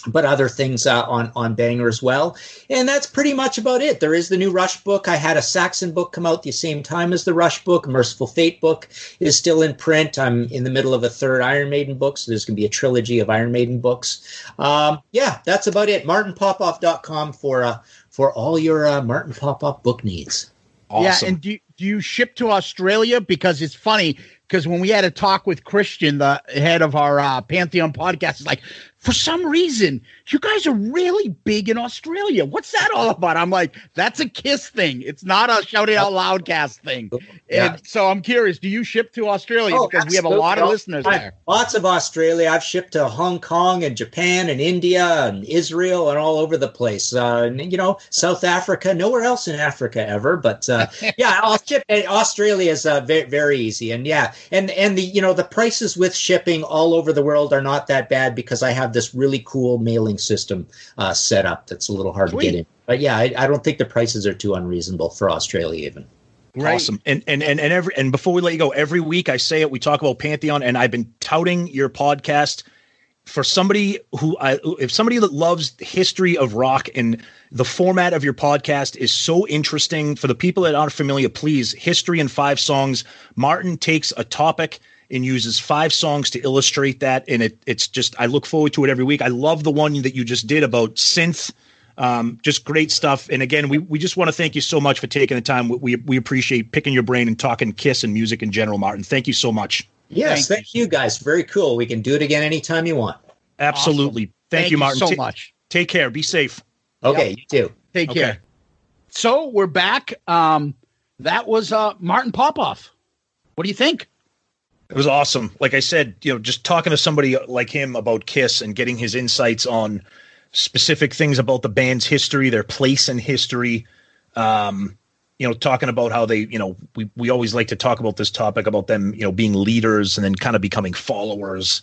But other things on Banger as well. And that's pretty much about it. There is the new Rush book. I had a Saxon book come out the same time as the Rush book. Merciful Fate book is still in print. I'm in the middle of a 3rd Iron Maiden book, so there's going to be a trilogy of Iron Maiden books. That's about it. MartinPopoff.com for all your Martin Popoff book needs. Awesome. Yeah, and do you ship to Australia? Because it's funny, because when we had a talk with Christian, the head of our Pantheon podcast, it's like, for some reason, you guys are really big in Australia. What's that all about? I'm like, that's a KISS thing. It's not a Shout It Out Loudcast thing. Yeah. And so I'm curious, do you ship to Australia? Because we have a lot of listeners there. Lots of Australia. I've shipped to Hong Kong and Japan and India and Israel and all over the place. South Africa, nowhere else in Africa ever. But I'll ship. Australia is very, very easy. And the prices with shipping all over the world are not that bad because I have this really cool mailing system set up that's a little hard to get in. But I don't think the prices are too unreasonable for Australia even. Right. Awesome. And before we let you go, every week I say it, we talk about Pantheon, and I've been touting your podcast for somebody if somebody that loves the history of rock, and the format of your podcast is so interesting. For the people that aren't familiar, please, History in 5 Songs. Martin takes a topic and uses 5 songs to illustrate that. And it's just, I look forward to it every week. I love the one that you just did about synth. Just great stuff. And again, we just want to thank you so much for taking the time. We appreciate picking your brain and talking KISS and music in general, Martin. Thank you so much. Yes. Thank you guys. Very cool. We can do it again anytime you want. Absolutely. Awesome. Thank you, Martin. So much. Take care. Be safe. Okay. Yep. You too. Take care. So we're back. That was Martin Popoff. What do you think? It was awesome. Like I said, just talking to somebody like him about KISS and getting his insights on specific things about the band's history, their place in history. Talking about how they, we always like to talk about this topic about them, being leaders and then kind of becoming followers.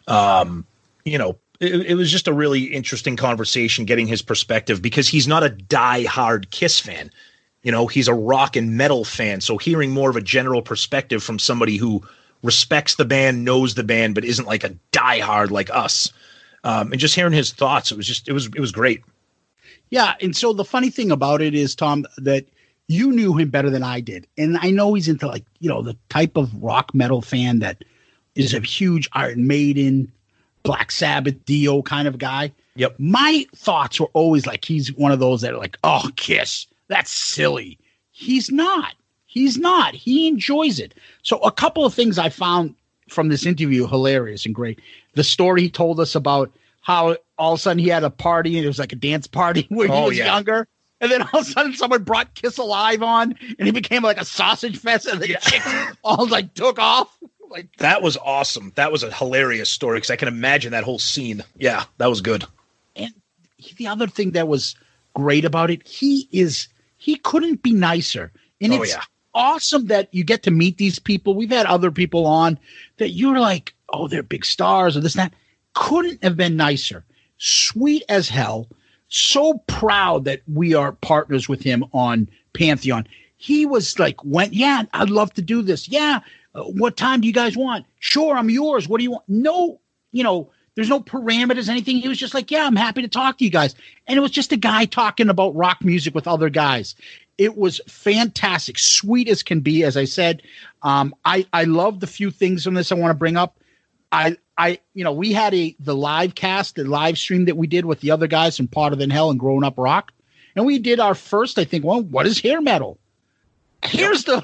It was just a really interesting conversation, getting his perspective, because he's not a die-hard KISS fan. He's a rock and metal fan. So hearing more of a general perspective from somebody who respects the band, knows the band, but isn't like a diehard like us. And just hearing his thoughts, it was great. Yeah. And so the funny thing about it is, Tom, that you knew him better than I did. And I know he's into the type of rock metal fan that is a huge Iron Maiden, Black Sabbath, Dio kind of guy. Yep. My thoughts were always like, he's one of those that are like, oh, KISS, that's silly. He's not. He enjoys it. So a couple of things I found from this interview hilarious and great. The story he told us about how all of a sudden he had a party, and it was like a dance party where he was younger. And then all of a sudden someone brought Kiss Alive on, and he became like a sausage fest, and the chicks all took off. That was awesome. That was a hilarious story, because I can imagine that whole scene. Yeah, that was good. And the other thing that was great about it, he couldn't be nicer. And it's awesome that you get to meet these people. We've had other people on that you're like, oh, they're big stars or this and that. Couldn't have been nicer. Sweet as hell. So proud that we are partners with him on Pantheon. He was like, I'd love to do this. Yeah. What time do you guys want? Sure, I'm yours. What do you want? No, there's no parameters, anything. He was just like, yeah, I'm happy to talk to you guys. And it was just a guy talking about rock music with other guys. It was fantastic, sweet as can be. As I said, I love the few things on this I want to bring up. We had the live cast, the live stream that we did with the other guys from Potter Than Hell and Grown Up Rock. And we did our first, I think, what is hair metal? Here's the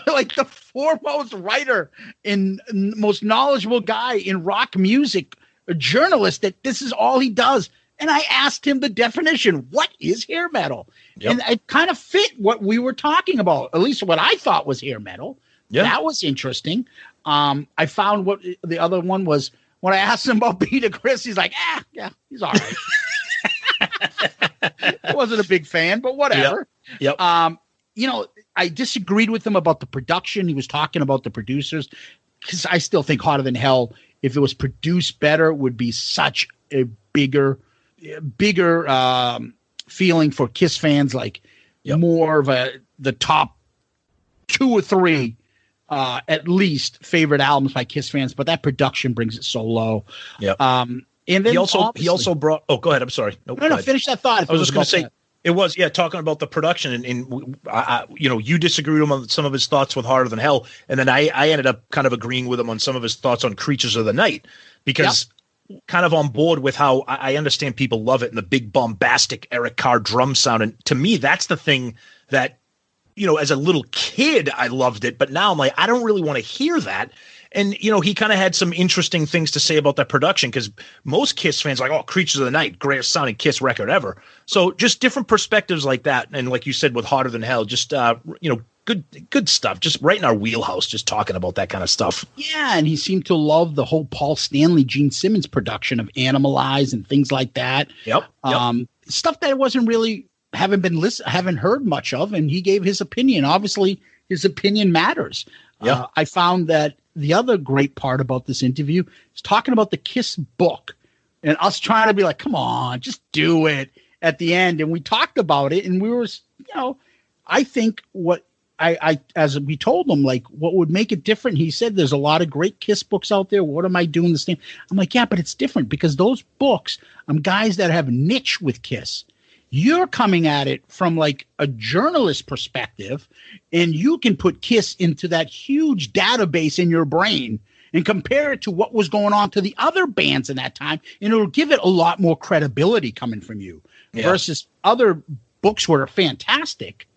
foremost writer and most knowledgeable guy in rock music, a journalist, that this is all he does. And I asked him the definition. What is hair metal? Yep. And it kind of fit what we were talking about, at least what I thought was hair metal. Yeah. That was interesting. I found what the other one was when I asked him about Peter Criss, he's like, yeah, he's all right. I wasn't a big fan, but whatever. Yep. I disagreed with him about the production. He was talking about the producers because I still think Hotter Than Hell, if it was produced better, would be such a bigger feeling for Kiss fans, like more of the top 2 or 3 at least favorite albums by Kiss fans, but that production brings it so low. Yeah. And then he also brought. Oh, go ahead. I'm sorry. No, finish that thought. I was just going to say it was talking about the production, and you disagreed with him on some of his thoughts with Harder Than Hell, and then I ended up kind of agreeing with him on some of his thoughts on Creatures of the Night because. Kind of on board with how I understand people love it and the big bombastic Eric Carr drum sound. And to me, that's the thing that, as a little kid, I loved it. But now I'm like, I don't really want to hear that. And, he kind of had some interesting things to say about that production because most Kiss fans are like, oh, Creatures of the Night, greatest sounding Kiss record ever. So just different perspectives like that. And like you said, with Harder Than Hell, just, good stuff, just right in our wheelhouse, just talking about that kind of stuff. Yeah, and he seemed to love the whole Paul Stanley, Gene Simmons production of Animalize and things like that. Yep. Stuff that I wasn't really haven't heard much of, and he gave his opinion. Obviously, his opinion matters. Yeah. I found that the other great part about this interview is talking about the Kiss book, and us trying to be like, come on, just do it at the end. And we talked about it, and we were, I think what. I as we told him, like, what would make it different? He said, there's a lot of great Kiss books out there. What am I doing the same? I'm like, yeah, but it's different because those books, guys that have niche with Kiss. You're coming at it from like a journalist perspective, and you can put Kiss into that huge database in your brain and compare it to what was going on to the other bands in that time. And it'll give it a lot more credibility coming from you versus other books were fantastic.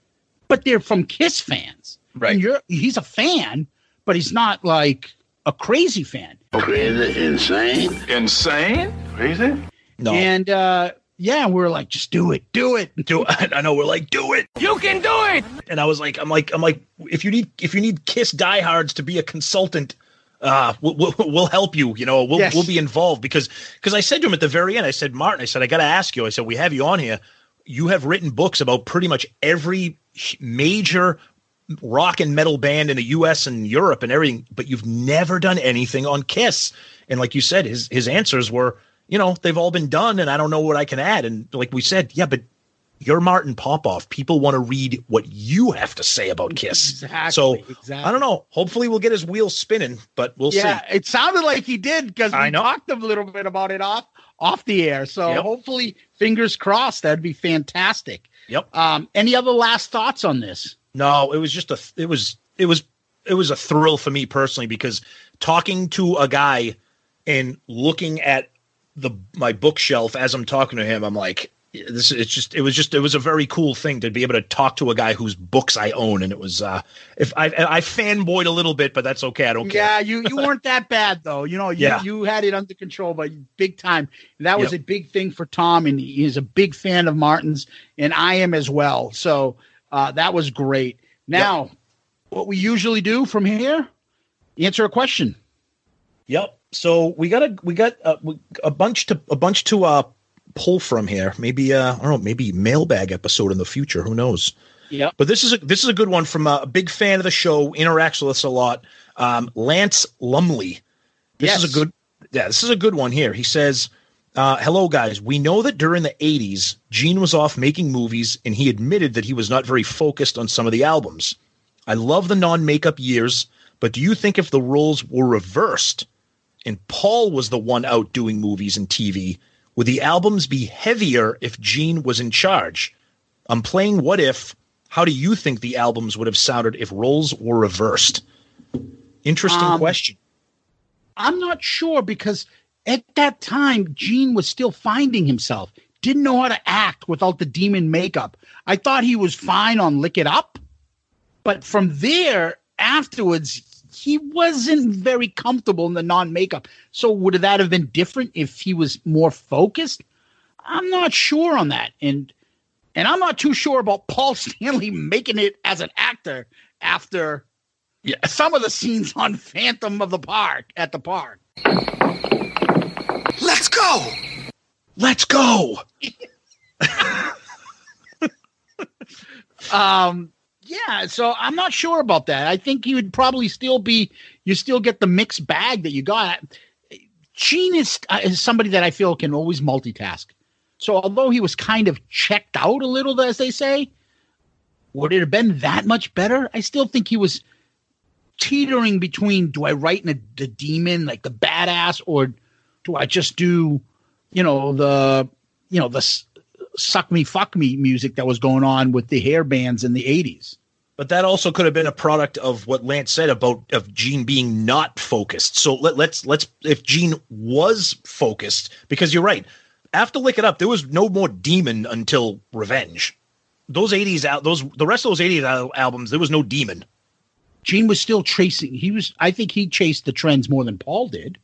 But they're from Kiss fans. Right. And he's a fan, but he's not like a crazy fan. Crazy, insane? Insane? Crazy? No. And we're like, just do it. Do it. I know, we're like, do it. You can do it. And I was like, I'm like, if you need Kiss diehards to be a consultant, we'll help you. We'll be involved because I said to him at the very end, I said, Martin, I got to ask you. I said, we have you on here. You have written books about pretty much every major rock and metal band in the U.S. and Europe and everything, but you've never done anything on Kiss. And like you said, his answers were, they've all been done, and I don't know what I can add. And like we said, yeah, but you're Martin Popoff. People want to read what you have to say about Kiss. Exactly. So I don't know. Hopefully we'll get his wheels spinning, but we'll see. Yeah, it sounded like he did because we talked a little bit about it off the air. So hopefully, fingers crossed, that'd be fantastic. Yep. Any other last thoughts on this? No, it was just it was a thrill for me personally because talking to a guy and looking at my bookshelf as I'm talking to him, I'm like, it was a very cool thing to be able to talk to a guy whose books I own. And it was, if I fanboyed a little bit, but that's okay. I don't care. Yeah. You weren't that bad though. You had it under control, but big time. And that was a big thing for Tom. And he's a big fan of Martin's, and I am as well. So that was great. Now, what we usually do from here, answer a question. Yep. So we got a bunch to pull from here. Maybe I don't know, maybe mailbag episode in the future. Who knows? Yeah. But this is a good one from a big fan of the show, interacts with us a lot. Lance Lumley. This is a good one here. He says, hello guys. We know that during the 80s, Gene was off making movies and he admitted that he was not very focused on some of the albums. I love the non-makeup years, but do you think if the roles were reversed and Paul was the one out doing movies and TV, would the albums be heavier if Gene was in charge? I'm playing what if. How do you think the albums would have sounded if roles were reversed? Interesting question. I'm not sure because at that time, Gene was still finding himself. Didn't know how to act without the demon makeup. I thought he was fine on Lick It Up. But from there, afterwards, he wasn't very comfortable in the non-makeup. So would that have been different if he was more focused? I'm not sure on that. And I'm not too sure about Paul Stanley making it as an actor after some of the scenes on Phantom of the Park at the park. Let's go. Let's go. Yeah, so I'm not sure about that. I think you would probably still get the mixed bag that you got. Gene is somebody that I feel can always multitask. So although he was kind of checked out a little, as they say, would it have been that much better? I still think he was teetering between, do I write in the demon, like the badass, or do I just do, the suck me, fuck me music that was going on with the hair bands in the 80s. But that also could have been a product of what Lance said of Gene being not focused. So let's if Gene was focused, because you're right. After Lick It Up, there was no more demon until Revenge. Those 80s the rest of those 80s albums, there was no demon. Gene was still tracing. I think he chased the trends more than Paul did.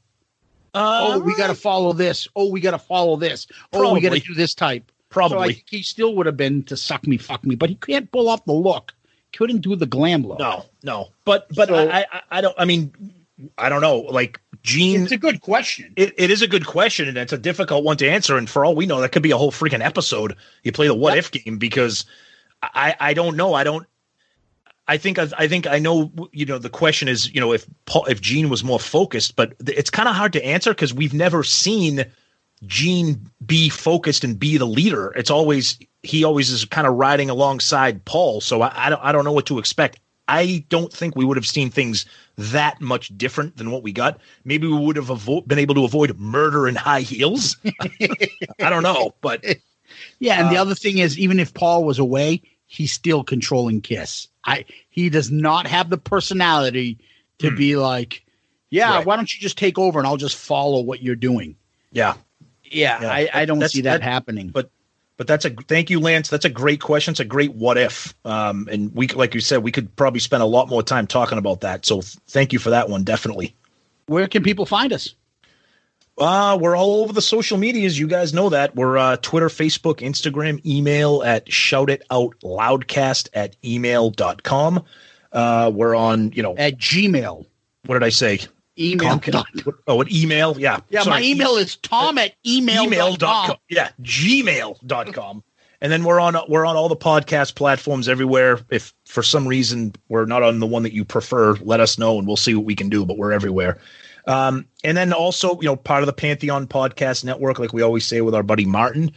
We got to follow this. We got to follow this. We got to do this type. Probably. So I think he still would have been to suck me, fuck me, but he can't pull off the look. Couldn't do the glam look. No. But so, I don't know. Like Gene, it's a good question. It is a good question, and it's a difficult one to answer. And for all we know, that could be a whole freaking episode. You play the what if game, because I don't know. I think I know. The question is, if Gene was more focused, but it's kind of hard to answer because we've never seen Gene be focused and be the leader. He always is kind of riding alongside Paul. So I don't know what to expect. I don't think we would have seen things that much different than what we got. Maybe we would have been able to avoid murder in high heels. I don't know, but yeah. And the other thing is, even if Paul was away, he's still controlling Kiss. He does not have the personality to be like, why don't you just take over and I'll just follow what you're doing. Yeah. I don't see that happening. But thank you, Lance. That's a great question. It's a great what if. And we, like you said, we could probably spend a lot more time talking about that. So thank you for that one. Definitely. Where can people find us? We're all over the social medias. You guys know that. We're Twitter, Facebook, Instagram, email at shoutitoutloudcast@email.com. We're on, at Gmail. What did I say? Email. An email. Yeah. Yeah. Sorry. My email is tom@email.com. Yeah. Gmail.com. And then we're on all the podcast platforms everywhere. If for some reason we're not on the one that you prefer, let us know and we'll see what we can do, but we're everywhere. And then also, part of the Pantheon Podcast Network, like we always say with our buddy Martin.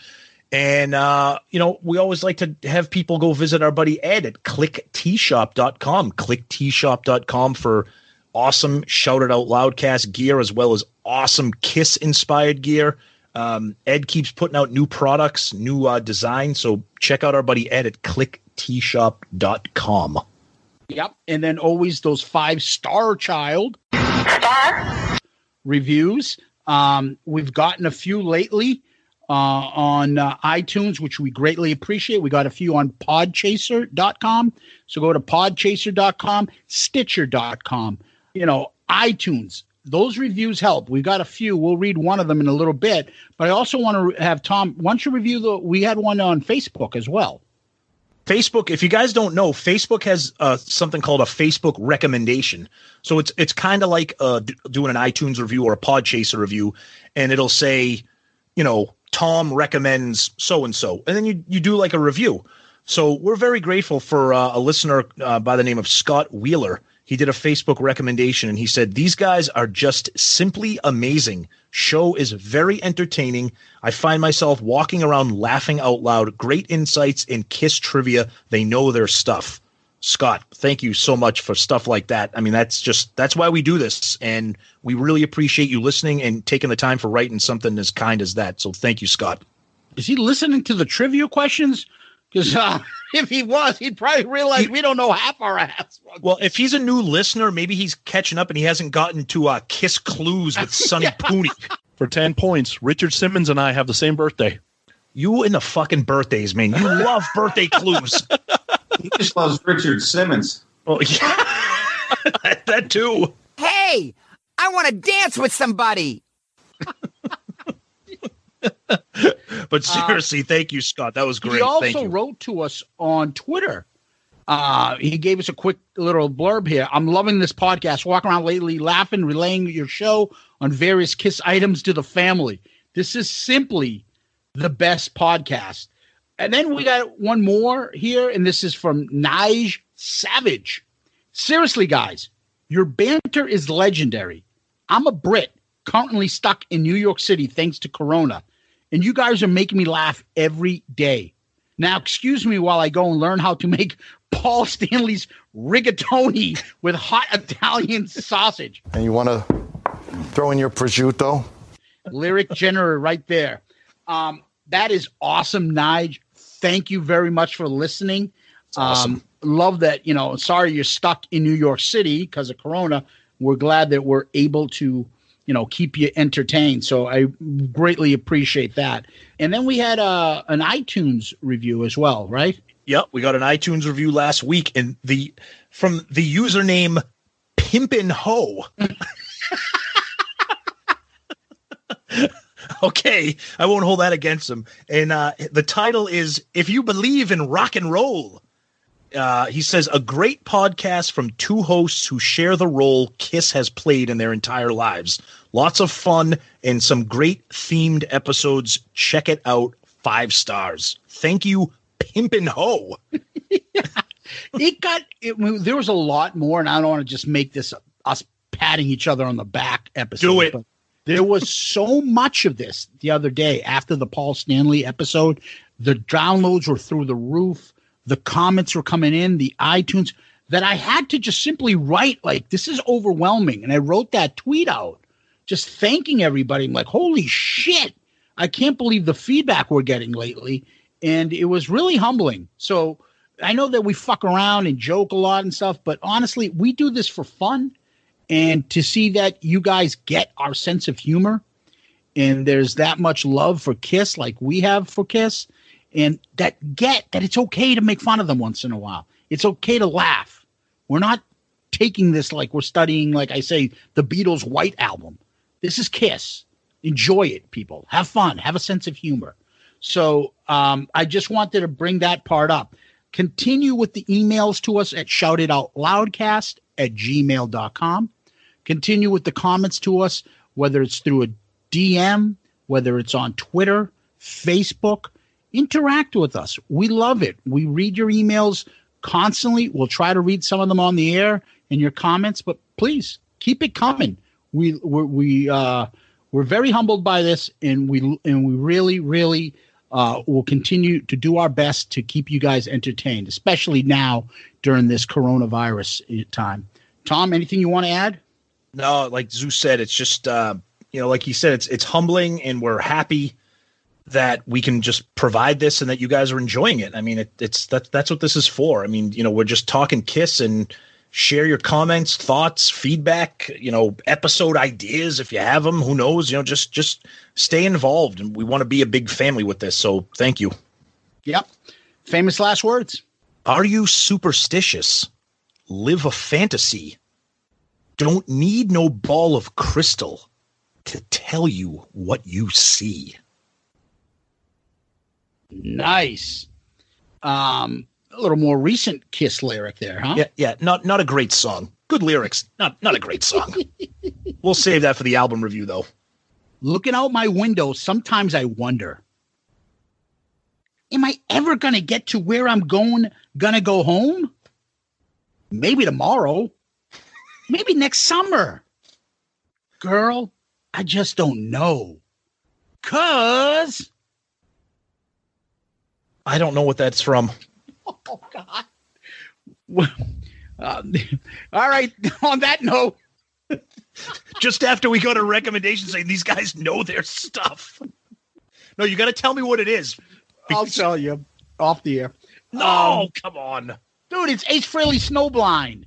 And, we always like to have people go visit our buddy Ed at clicktshop.com, clicktshop.com for awesome Shout It Out Loudcast gear, as well as awesome Kiss inspired gear. Ed keeps putting out new products, new designs. So check out our buddy Ed at clicktshop.com. Yep. And then always those 5-star child reviews. We've gotten a few lately on iTunes, which we greatly appreciate. We got a few on podchaser.com. So go to podchaser.com, stitcher.com, iTunes. Those reviews help. We've got a few. We'll read one of them in a little bit. But I also want to have Tom, why don't you review we had one on Facebook as well. Facebook, if you guys don't know, Facebook has something called a Facebook recommendation. So it's kind of like doing an iTunes review or a Podchaser review, and it'll say, Tom recommends so-and-so. And then you do like a review. So we're very grateful for a listener by the name of Scott Wheeler. He did a Facebook recommendation, and he said, "These guys are just simply amazing. Show is very entertaining. I find myself walking around laughing out loud. Great insights in Kiss trivia. They know their stuff." Scott, thank you so much for stuff like that. I mean, that's why we do this, and we really appreciate you listening and taking the time for writing something as kind as that. So thank you, Scott. Is he listening to the trivia questions? Because if he was, he'd probably realize we don't know half our ass. Well, if he's a new listener, maybe he's catching up and he hasn't gotten to Kiss Clues with Sonny Pooney. For 10 points, Richard Simmons and I have the same birthday. You and the fucking birthdays, man. You love birthday clues. He just loves Richard Simmons. Oh, yeah. That too. Hey, I want to dance with somebody. But seriously, thank you, Scott. That was great. He also thank you. wrote to us on Twitter. He gave us a quick little blurb here. I'm loving this podcast. Walking around lately, laughing, relaying your show on various Kiss items to the family. This is simply the best podcast. And then we got one more here, and this is from Nige Savage. Seriously, guys, your banter is legendary. I'm a Brit, currently stuck in New York City thanks to Corona, and you guys are making me laugh every day. Now, excuse me while I go and learn how to make Paul Stanley's rigatoni with hot Italian sausage. And you want to throw in your prosciutto? Lyric generator right there. That is awesome, Nige. Thank you very much for listening. Awesome. Love that, sorry you're stuck in New York City because of Corona. We're glad that we're able to, keep you entertained. So I greatly appreciate that. And then we had an iTunes review as well, right? Yep, we got an iTunes review last week, and from the username Pimpin' Ho. Okay, I won't hold that against him. And the title is "If You Believe in Rock and Roll." He says, a great podcast from two hosts who share the role Kiss has played in their entire lives. Lots of fun and some great themed episodes. Check it out. 5 stars. Thank you, Pimpin' Ho. There was a lot more, and I don't want to just make this us patting each other on the back episode. Do it. But there was so much of this the other day after the Paul Stanley episode. The downloads were through the roof. The comments were coming in, the iTunes, that I had to just simply write, this is overwhelming. And I wrote that tweet out, just thanking everybody. I'm like, holy shit, I can't believe the feedback we're getting lately. And it was really humbling. So I know that we fuck around and joke a lot and stuff, but honestly, we do this for fun. And to see that you guys get our sense of humor and there's that much love for Kiss like we have for Kiss, and that it's okay to make fun of them once in a while. It's okay to laugh. We're not taking this like we're studying, like I say, the Beatles' White Album. This is Kiss. Enjoy it, people. Have fun. Have a sense of humor. So I just wanted to bring that part up. Continue with the emails to us at shoutitoutloudcast@gmail.com. Continue with the comments to us, whether it's through a DM, whether it's on Twitter, Facebook. Interact with us. We love it. We read your emails constantly. We'll try to read some of them on the air and your comments, but please keep it coming. We're very humbled by this, and we really, really will continue to do our best to keep you guys entertained, especially now during this coronavirus time. Tom, anything you want to add? No, like Zeus said, it's just like he said, it's humbling, and we're happy that we can just provide this and that you guys are enjoying it. I mean, that's what this is for. I mean, we're just talking Kiss, and share your comments, thoughts, feedback, episode ideas if you have them. Who knows? Just stay involved, and we want to be a big family with this. So thank you. Yep. Famous last words. Are you superstitious? Live a fantasy. Don't need no ball of crystal to tell you what you see. Nice. A little more recent Kiss lyric there, huh? Yeah. Not a great song. Good lyrics. Not a great song. We'll save that for the album review, though. Looking out my window, sometimes I wonder, am I ever gonna get to where I'm gonna go home? Maybe tomorrow. Maybe next summer. Girl, I just don't know. 'Cause I don't know what that's from. Oh, God. Well, all right. On that note. Just after we go to recommendations saying these guys know their stuff. No, you got to tell me what it is. I'll tell you off the air. No, come on. Dude, it's Ace Frehley Snowblind.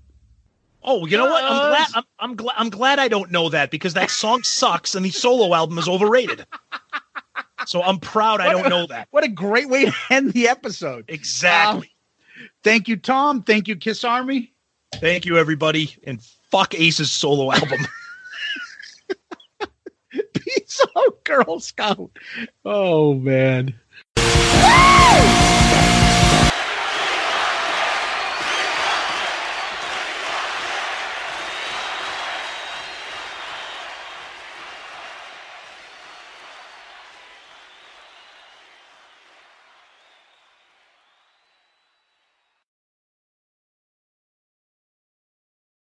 Oh, you know what? I'm glad I don't know that, because that song sucks and the solo album is overrated. So I'm proud I don't know that. What a great way to end the episode. Exactly. Thank you, Tom. Thank you, Kiss Army. Thank you, everybody. And fuck Ace's solo album. Peace Girl Scout. Oh man.